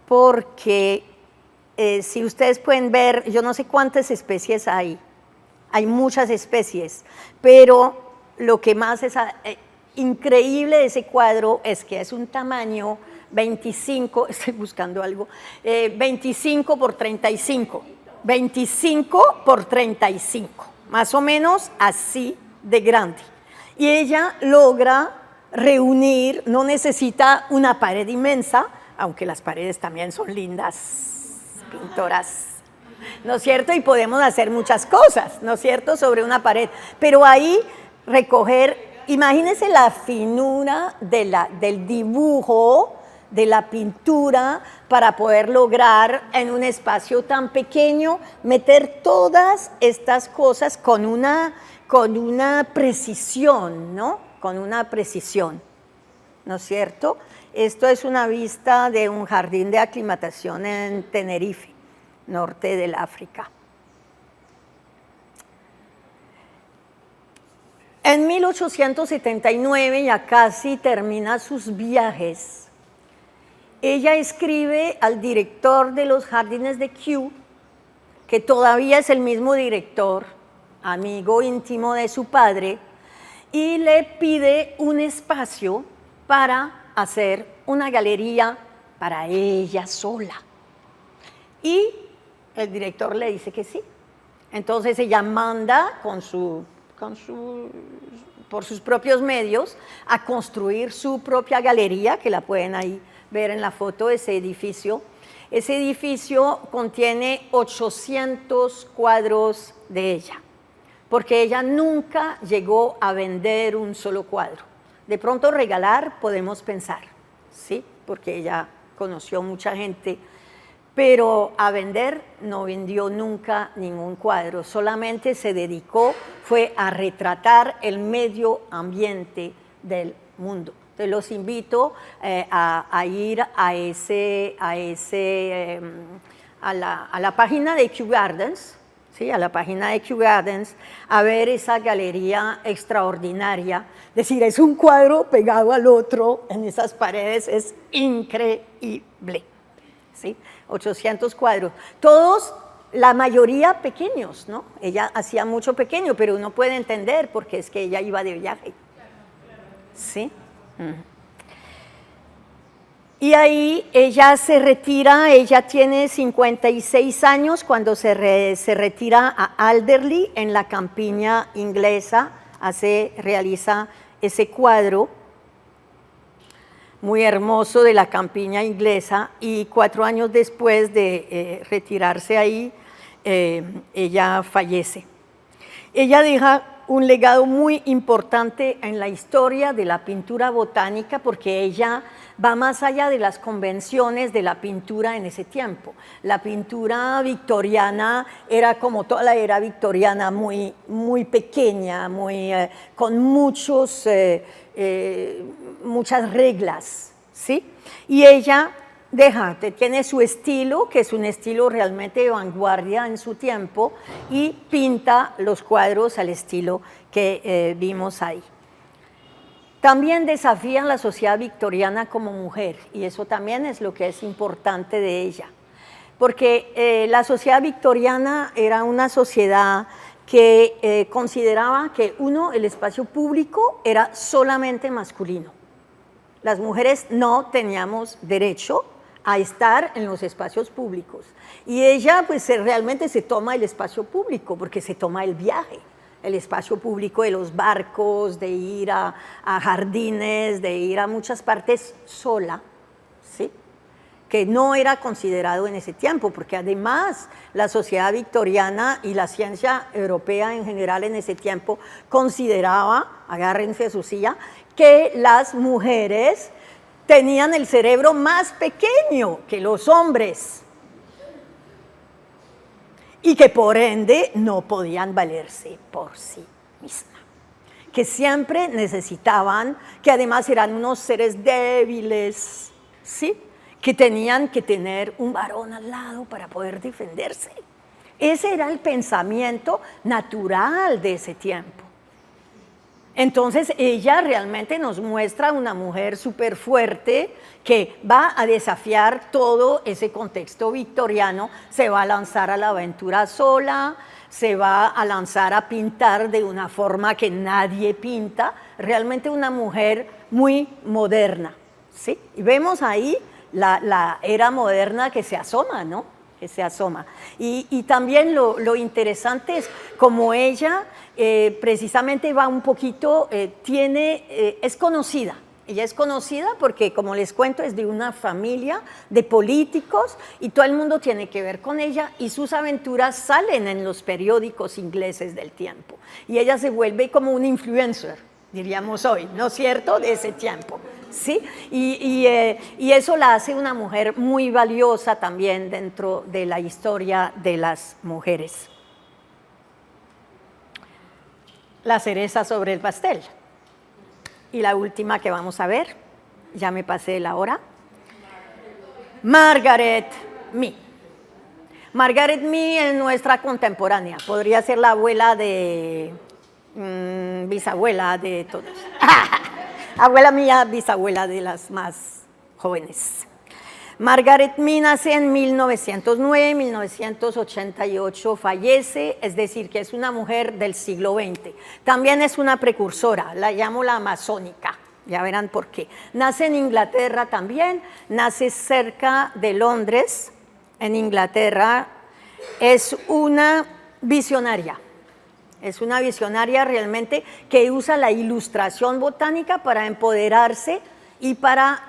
porque si ustedes pueden ver, yo no sé cuántas especies hay muchas especies, pero lo que más es increíble de ese cuadro es que es un tamaño 25, estoy buscando algo, 25 por 35, 25 por 35, más o menos así de grande. Y ella logra reunir, no necesita una pared inmensa, aunque las paredes también son lindas, pintoras, ¿no es cierto? Y podemos hacer muchas cosas, ¿no es cierto?, sobre una pared. Pero ahí recoger, imagínense la finura del dibujo, de la pintura, para poder lograr en un espacio tan pequeño meter todas estas cosas con una precisión, ¿no? Con una precisión, ¿no es cierto? Esto es una vista de un jardín de aclimatación en Tenerife, norte del África. En 1879, ya casi termina sus viajes, ella escribe al director de los jardines de Kew, que todavía es el mismo director, amigo íntimo de su padre, y le pide un espacio para hacer una galería para ella sola. Y el director le dice que sí. Entonces ella manda por sus propios medios a construir su propia galería, que la pueden ahí ver en la foto, ese edificio. Ese edificio contiene 800 cuadros de ella, porque ella nunca llegó a vender un solo cuadro. De pronto regalar podemos pensar, ¿sí? Porque ella conoció mucha gente, pero a vender no vendió nunca ningún cuadro, solamente se dedicó, fue a retratar el medio ambiente del mundo. Entonces los invito a ir a la página de Kew Gardens, ¿sí? A la página de Kew Gardens, a ver esa galería extraordinaria. Es decir, es un cuadro pegado al otro en esas paredes, es increíble, ¿sí? 800 cuadros, todos, la mayoría pequeños, ¿no? Ella hacía mucho pequeño, pero uno puede entender porque es que ella iba de viaje, ¿sí? Y ahí ella se retira, ella tiene 56 años cuando se retira a Alderley, en la campiña inglesa, realiza ese cuadro muy hermoso de la campiña inglesa, y 4 años después de retirarse ahí, ella fallece. Ella deja un legado muy importante en la historia de la pintura botánica, porque ella va más allá de las convenciones de la pintura en ese tiempo. La pintura victoriana era como toda la era victoriana, muy, muy pequeña, con muchas reglas, ¿sí? Y ella tiene su estilo, que es un estilo realmente de vanguardia en su tiempo, y pinta los cuadros al estilo que vimos ahí. También desafía la sociedad victoriana como mujer, y eso también es lo que es importante de ella, porque la sociedad victoriana era una sociedad que consideraba que el espacio público era solamente masculino. Las mujeres no teníamos derecho a estar en los espacios públicos. Y ella pues realmente se toma el espacio público, porque se toma el viaje, el espacio público de los barcos, de ir a jardines, de ir a muchas partes sola, ¿sí? Que no era considerado en ese tiempo, porque además la sociedad victoriana y la ciencia europea en general en ese tiempo consideraba, agárrense a su silla, que las mujeres tenían el cerebro más pequeño que los hombres y que por ende no podían valerse por sí mismas, que siempre necesitaban, que además eran unos seres débiles, ¿sí? que tenían que tener un varón al lado para poder defenderse. Ese era el pensamiento natural de ese tiempo. Entonces ella realmente nos muestra una mujer súper fuerte que va a desafiar todo ese contexto victoriano, se va a lanzar a la aventura sola, se va a lanzar a pintar de una forma que nadie pinta, realmente una mujer muy moderna, ¿sí? Y vemos ahí la era moderna que se asoma, ¿no? Que se asoma. Y también lo interesante es como ella precisamente va un poquito, es conocida. Ella es conocida porque, como les cuento, es de una familia de políticos y todo el mundo tiene que ver con ella y sus aventuras salen en los periódicos ingleses del tiempo. Y ella se vuelve como un influencer, diríamos hoy, ¿no es cierto?, de ese tiempo. ¿Sí? Y eso la hace una mujer muy valiosa también dentro de la historia de las mujeres. La cereza sobre el pastel. Y la última que vamos a ver, ya me pasé la hora. Margaret Mee. Margaret Mee es nuestra contemporánea, podría ser la abuela de, bisabuela de todos. Abuela mía, bisabuela de las más jóvenes. Margaret Mee nace en 1909, 1988 fallece, es decir, que es una mujer del siglo XX. También es una precursora, la llamo la amazónica, ya verán por qué. Nace en Inglaterra también, nace cerca de Londres, en Inglaterra. Es una visionaria. Es una visionaria realmente que usa la ilustración botánica para empoderarse y para,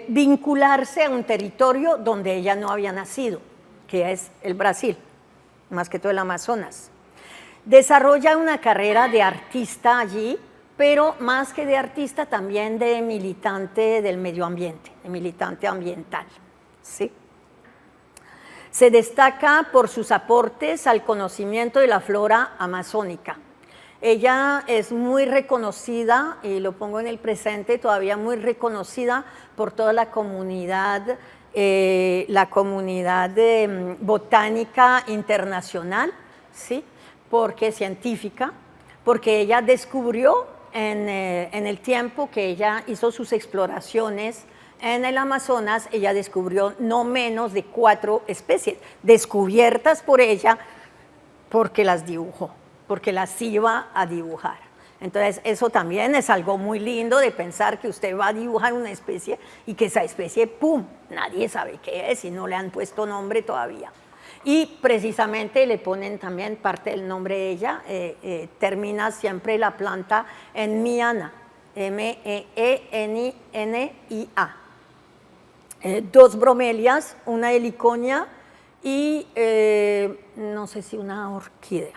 vincularse a un territorio donde ella no había nacido, que es el Brasil, más que todo el Amazonas. Desarrolla una carrera de artista allí, pero más que de artista también de militante del medio ambiente, de militante ambiental, ¿sí? Se destaca por sus aportes al conocimiento de la flora amazónica. Ella es muy reconocida, y lo pongo en el presente, todavía muy reconocida por toda la comunidad botánica internacional, ¿sí? Porque científica, porque ella descubrió en el tiempo que ella hizo sus exploraciones en el Amazonas, ella descubrió no menos de 4 especies, descubiertas por ella porque las dibujó, porque las iba a dibujar. Entonces, eso también es algo muy lindo de pensar que usted va a dibujar una especie y que esa especie, ¡pum!, nadie sabe qué es y no le han puesto nombre todavía. Y precisamente le ponen también parte del nombre de ella, termina siempre la planta en Miana, M-E-E-N-I-N-I-A. 2 bromelias, una heliconia y no sé si una orquídea.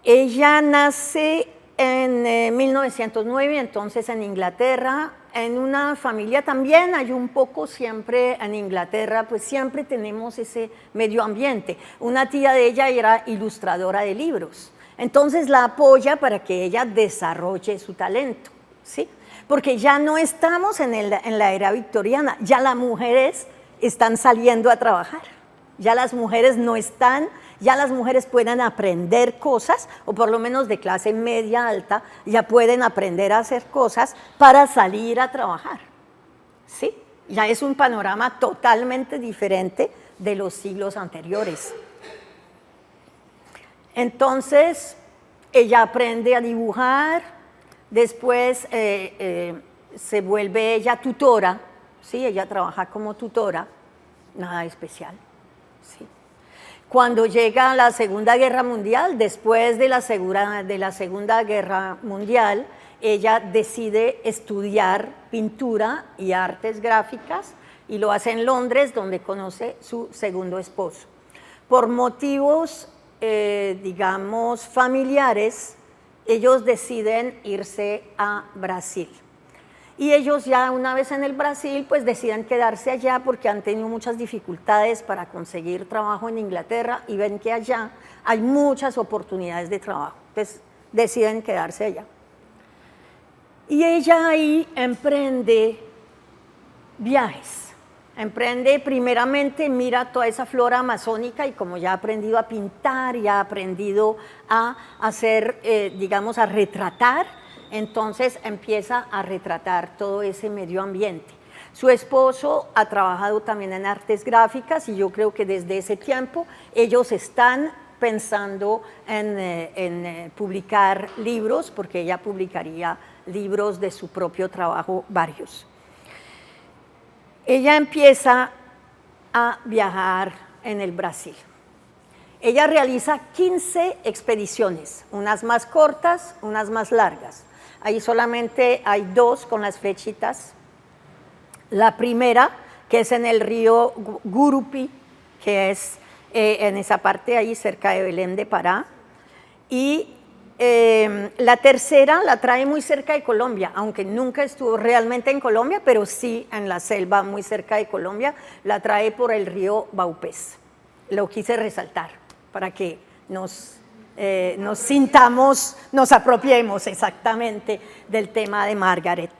Ella nace en 1909, entonces en Inglaterra, en una familia también, hay un poco siempre en Inglaterra, pues siempre tenemos ese medio ambiente. Una tía de ella era ilustradora de libros, entonces la apoya para que ella desarrolle su talento, ¿sí? Porque ya no estamos en la era victoriana, ya las mujeres están saliendo a trabajar, ya las mujeres no están, ya las mujeres pueden aprender cosas, o por lo menos de clase media alta, ya pueden aprender a hacer cosas para salir a trabajar, ¿sí? Ya es un panorama totalmente diferente de los siglos anteriores. Entonces, ella aprende a dibujar. Después se vuelve ella tutora, ¿sí? Ella trabaja como tutora, nada especial, ¿sí? Cuando llega la Segunda Guerra Mundial, después de la Segunda Guerra Mundial, ella decide estudiar pintura y artes gráficas y lo hace en Londres, donde conoce su segundo esposo. Por motivos, familiares, ellos deciden irse a Brasil. Y ellos ya una vez en el Brasil, pues deciden quedarse allá porque han tenido muchas dificultades para conseguir trabajo en Inglaterra y ven que allá hay muchas oportunidades de trabajo. Entonces deciden quedarse allá. Y ella ahí emprende viajes. Emprende primeramente, mira toda esa flora amazónica y como ya ha aprendido a pintar, ya ha aprendido a hacer, digamos, a retratar, entonces empieza a retratar todo ese medio ambiente. Su esposo ha trabajado también en artes gráficas y yo creo que desde ese tiempo ellos están pensando en publicar libros, porque ella publicaría libros de su propio trabajo, varios. Ella empieza a viajar en el Brasil. Ella realiza 15 expediciones, unas más cortas, unas más largas. Ahí solamente hay 2 con las flechitas. La primera, que es en el río Gurupi, que es en esa parte ahí cerca de Belém de Pará. Y la tercera la trae muy cerca de Colombia, aunque nunca estuvo realmente en Colombia, pero sí en la selva muy cerca de Colombia, la trae por el río Baupés. Lo quise resaltar para que nos sintamos, nos apropiemos exactamente del tema de Margaret.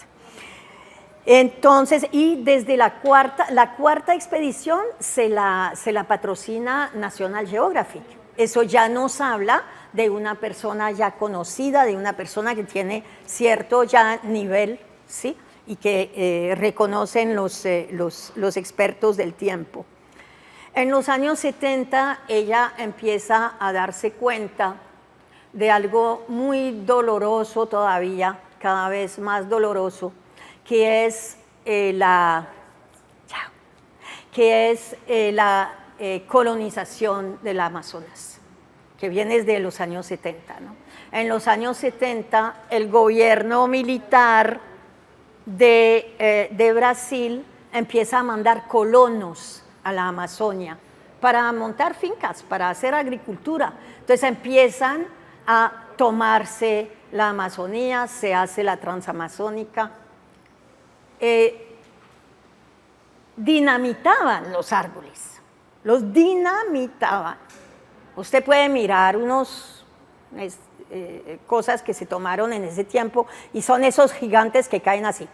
Entonces, y desde la cuarta expedición se la patrocina National Geographic. Eso ya nos habla de una persona ya conocida, de una persona que tiene cierto ya nivel, ¿sí? Y que reconocen los expertos del tiempo. En los años 70 ella empieza a darse cuenta de algo muy doloroso todavía, cada vez más doloroso, que es la colonización del Amazonas, que viene desde los años 70, ¿no? En los años 70, el gobierno militar de Brasil empieza a mandar colonos a la Amazonia para montar fincas, para hacer agricultura. Entonces empiezan a tomarse la Amazonía, se hace la transamazónica. Dinamitaban los árboles, los dinamitaban. Usted puede mirar cosas que se tomaron en ese tiempo y son esos gigantes que caen así.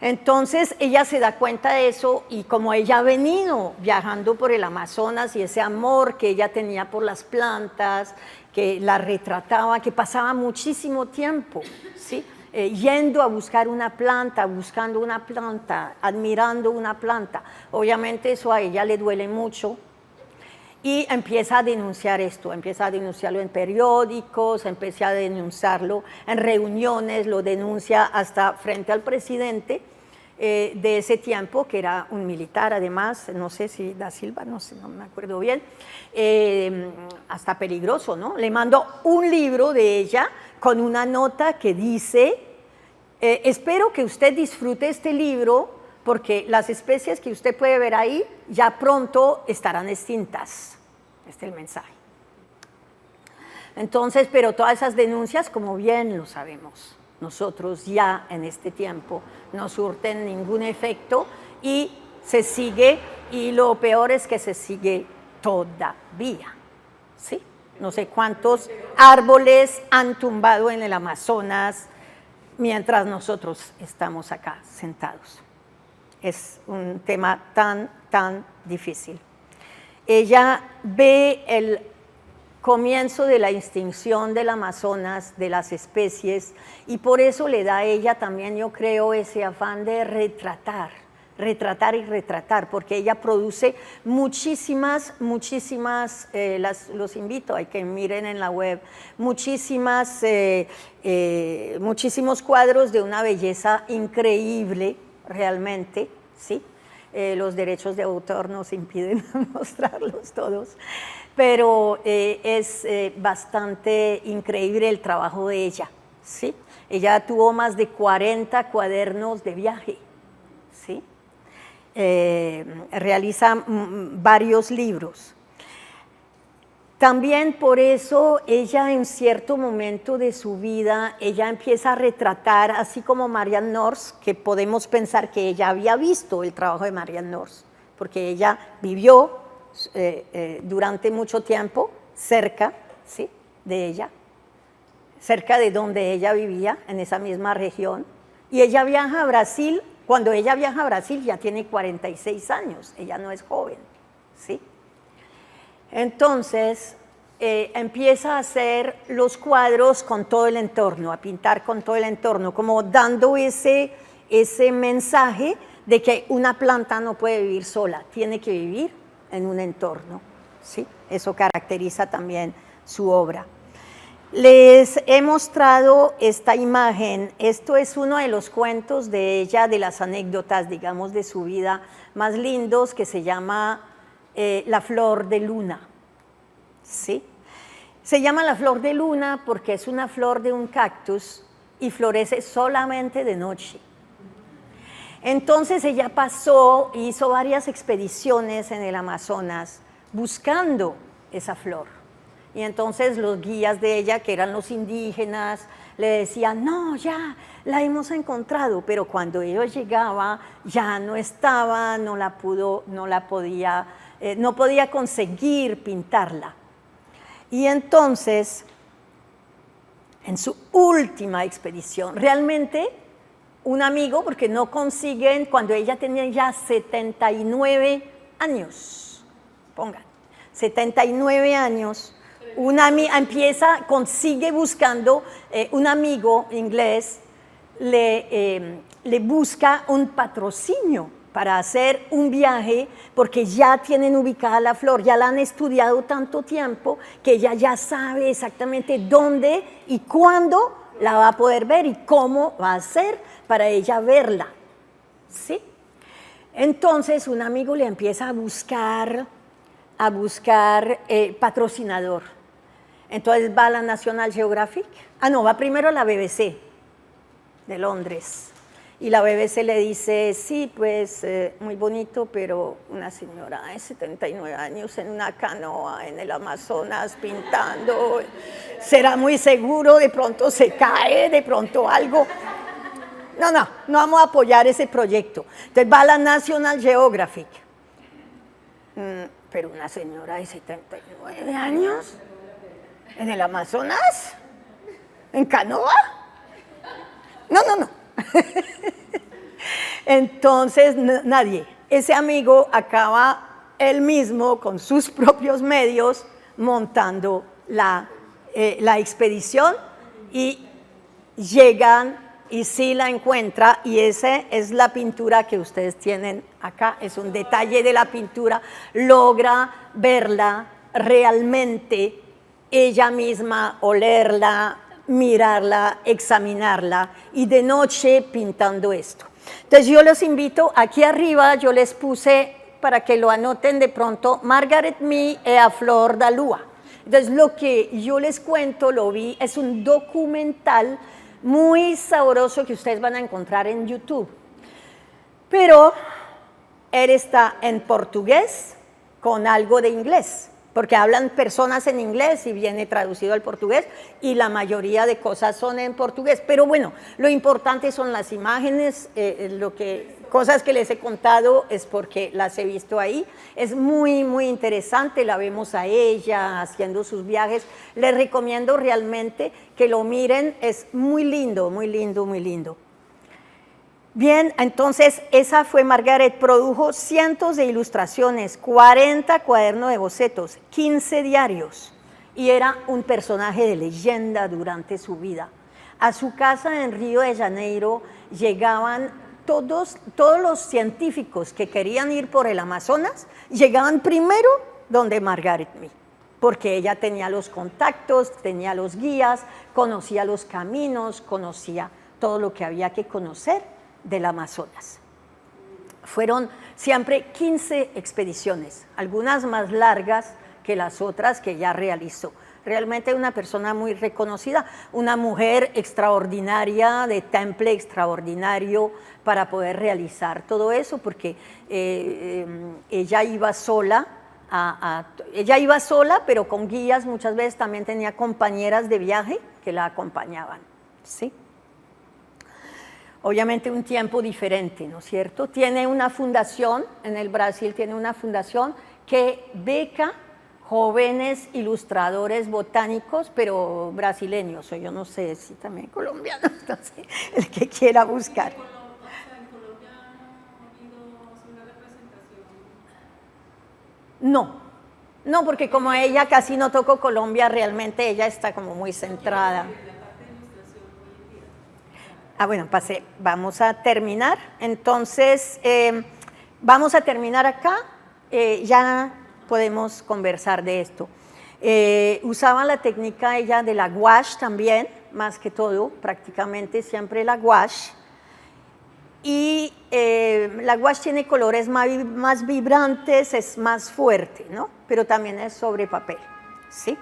Entonces ella se da cuenta de eso y como ella ha venido viajando por el Amazonas y ese amor que ella tenía por las plantas, que la retrataba, que pasaba muchísimo tiempo, ¿sí? Yendo a buscar una planta, buscando una planta, admirando una planta. Obviamente eso a ella le duele mucho y empieza a denunciar esto, empieza a denunciarlo en periódicos, empieza a denunciarlo en reuniones, lo denuncia hasta frente al presidente de ese tiempo, que era un militar además, no sé si Da Silva, no sé, no me acuerdo bien, hasta peligroso, ¿no? Le mandó un libro de ella con una nota que dice, espero que usted disfrute este libro porque las especies que usted puede ver ahí ya pronto estarán extintas. Este es el mensaje. Entonces, pero todas esas denuncias, como bien lo sabemos, nosotros ya en este tiempo no surten ningún efecto y se sigue, y lo peor es que se sigue todavía, ¿sí? No sé cuántos árboles han tumbado en el Amazonas mientras nosotros estamos acá sentados. Es un tema tan difícil. Ella ve el comienzo de la extinción del Amazonas, de las especies, y por eso le da a ella también, yo creo, ese afán de retratar, porque ella produce muchísimas, los invito a que miren en la web, muchísimos cuadros de una belleza increíble, realmente, ¿sí? Los derechos de autor nos impiden mostrarlos todos, pero es bastante increíble el trabajo de ella, ¿sí? Ella tuvo más de 40 cuadernos de viaje, ¿sí? Realiza varios libros. También por eso ella en cierto momento de su vida, ella empieza a retratar, así como Marianne North, que podemos pensar que ella había visto el trabajo de Marianne North, porque ella vivió durante mucho tiempo cerca, ¿sí? de ella, cerca de donde ella vivía, en esa misma región, y ella viaja a Brasil. Cuando ella viaja a Brasil ya tiene 46 años, ella no es joven, ¿sí? Entonces, empieza a hacer los cuadros con todo el entorno, a pintar con todo el entorno, como dando ese mensaje de que una planta no puede vivir sola, tiene que vivir en un entorno, ¿sí? Eso caracteriza también su obra. Les he mostrado esta imagen. Esto es uno de los cuentos de ella, de las anécdotas, digamos, de su vida más lindos, que se llama La Flor de Luna, ¿sí? Se llama La Flor de Luna porque es una flor de un cactus y florece solamente de noche. Entonces ella hizo varias expediciones en el Amazonas buscando esa flor. Y entonces los guías de ella, que eran los indígenas, le decían, no, ya la hemos encontrado, pero cuando ella llegaba ya no estaba, no podía conseguir pintarla. Y entonces, en su última expedición, realmente un amigo, porque no consiguen, cuando ella tenía ya 79 años, pongan, 79 años, consigue buscando, un amigo inglés le busca un patrocinio para hacer un viaje, porque ya tienen ubicada la flor, ya la han estudiado tanto tiempo que ella ya sabe exactamente dónde y cuándo la va a poder ver y cómo va a ser para ella verla, ¿sí? Entonces un amigo le empieza a buscar patrocinador. Entonces va a la National Geographic, va primero a la BBC de Londres, y la BBC le dice, sí, pues muy bonito, pero una señora de 79 años en una canoa en el Amazonas pintando, será muy seguro, de pronto se cae, de pronto algo. No vamos a apoyar ese proyecto. Entonces va a la National Geographic. Pero una señora de 79 años en el Amazonas, en canoa. No. Entonces nadie. Ese amigo acaba él mismo con sus propios medios montando la expedición y llegan. Y sí la encuentra, y esa es la pintura que ustedes tienen acá, es un detalle de la pintura, logra verla realmente ella misma, olerla, mirarla, examinarla, y de noche pintando esto. Entonces yo los invito, aquí arriba yo les puse, para que lo anoten de pronto, Margaret Mee e a Flor da Lua. Entonces lo que yo les cuento, lo vi, es un documental muy sabroso que ustedes van a encontrar en YouTube. Pero él está en portugués con algo de inglés, porque hablan personas en inglés y viene traducido al portugués, y la mayoría de cosas son en portugués. Pero bueno, lo importante son las imágenes, cosas que les he contado es porque las he visto ahí. Es muy, muy interesante, la vemos a ella haciendo sus viajes. Les recomiendo realmente que lo miren, es muy lindo, muy lindo, muy lindo. Bien, entonces esa fue Margaret, produjo cientos de ilustraciones, 40 cuadernos de bocetos, 15 diarios, y era un personaje de leyenda durante su vida. A su casa en Río de Janeiro llegaban todos los científicos que querían ir por el Amazonas, llegaban primero donde Margaret Mee, porque ella tenía los contactos, tenía los guías, conocía los caminos, conocía todo lo que había que conocer del Amazonas. Fueron siempre 15 expediciones, algunas más largas que las otras que ella realizó. Realmente una persona muy reconocida, una mujer extraordinaria, de temple extraordinario para poder realizar todo eso, porque ella iba sola, pero con guías, muchas veces también tenía compañeras de viaje que la acompañaban, ¿sí? Obviamente un tiempo diferente, ¿no es cierto? Tiene una fundación, en el Brasil tiene una fundación que beca jóvenes ilustradores botánicos, pero brasileños, o yo no sé si también colombianos, no sé, el que quiera buscar. ¿En Colombia ha habido una representación? No, porque como ella casi no tocó Colombia, realmente ella está como muy centrada. Bueno, vamos a terminar. Entonces, vamos a terminar acá. Ya podemos conversar de esto. Usaba la técnica ella de la gouache también, más que todo, prácticamente siempre la gouache. Y la gouache tiene colores más vibrantes, es más fuerte, ¿no? Pero también es sobre papel, ¿sí?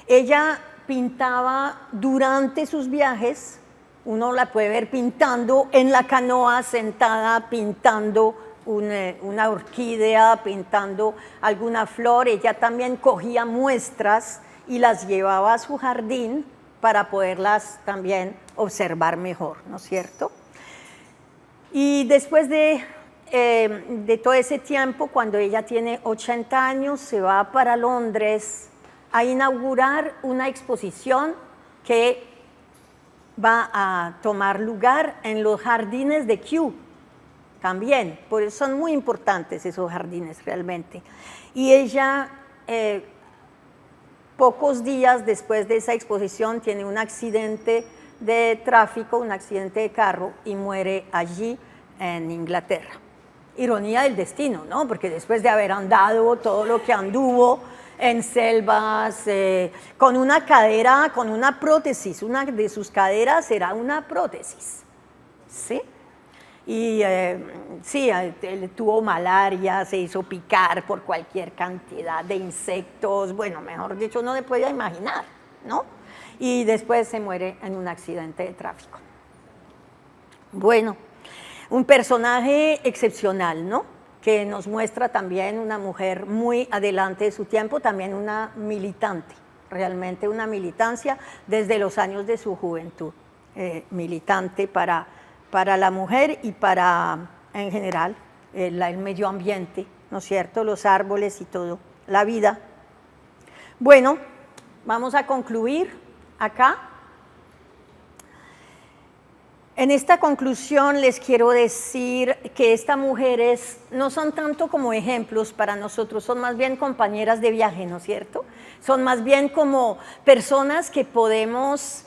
Ella pintaba durante sus viajes. Uno la puede ver pintando en la canoa, sentada, pintando una orquídea, pintando alguna flor. Ella también cogía muestras y las llevaba a su jardín para poderlas también observar mejor, ¿no es cierto? Y después de todo ese tiempo, cuando ella tiene 80 años, se va para Londres a inaugurar una exposición que va a tomar lugar en los jardines de Kew, también, por eso son muy importantes esos jardines realmente. Y ella, pocos días después de esa exposición, tiene un accidente de tráfico, un accidente de carro, y muere allí en Inglaterra. Ironía del destino, ¿no? Porque después de haber andado todo lo que anduvo, en selvas, con una cadera, con una prótesis, una de sus caderas era una prótesis, ¿sí? Y sí, él tuvo malaria, se hizo picar por cualquier cantidad de insectos, bueno, mejor dicho, no le podía imaginar, ¿no? Y después se muere en un accidente de tráfico. Bueno, un personaje excepcional, ¿no? Que nos muestra también una mujer muy adelante de su tiempo, también una militante, realmente una militancia desde los años de su juventud, militante para la mujer y para, en general, el medio ambiente, ¿no es cierto?, los árboles y todo, la vida. Bueno, vamos a concluir acá. En esta conclusión les quiero decir que estas mujeres no son tanto como ejemplos para nosotros, son más bien compañeras de viaje, ¿no es cierto? Son más bien como personas que podemos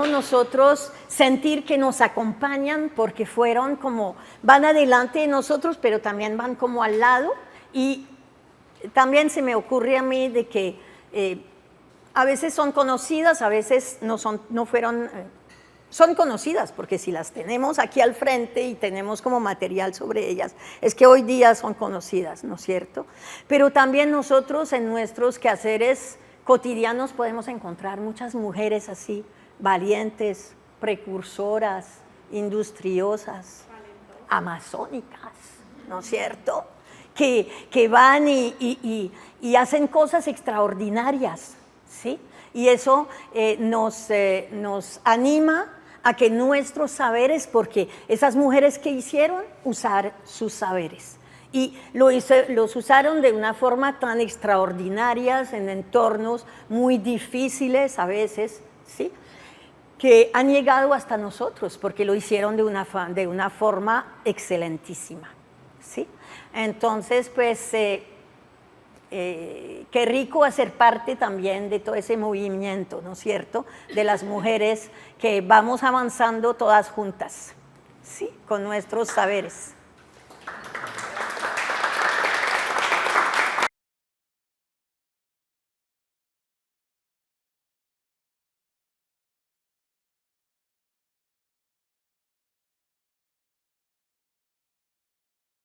nosotros sentir que nos acompañan porque fueron como, van adelante de nosotros, pero también van como al lado. Y también se me ocurre a mí de que a veces son conocidas, a veces son conocidas, porque si las tenemos aquí al frente y tenemos como material sobre ellas, es que hoy día son conocidas, ¿no es cierto? Pero también nosotros en nuestros quehaceres cotidianos podemos encontrar muchas mujeres así, valientes, precursoras, industriosas, amazónicas, ¿no es cierto? Que van y hacen cosas extraordinarias, ¿sí? Y eso nos anima a que nuestros saberes, porque esas mujeres que hicieron, usar sus saberes. Y los usaron de una forma tan extraordinaria, en entornos muy difíciles a veces, ¿sí?, que han llegado hasta nosotros, porque lo hicieron de una forma excelentísima, ¿sí? Entonces, pues, qué rico hacer parte también de todo ese movimiento, ¿no es cierto?, de las mujeres que vamos avanzando todas juntas, ¿sí?, con nuestros saberes.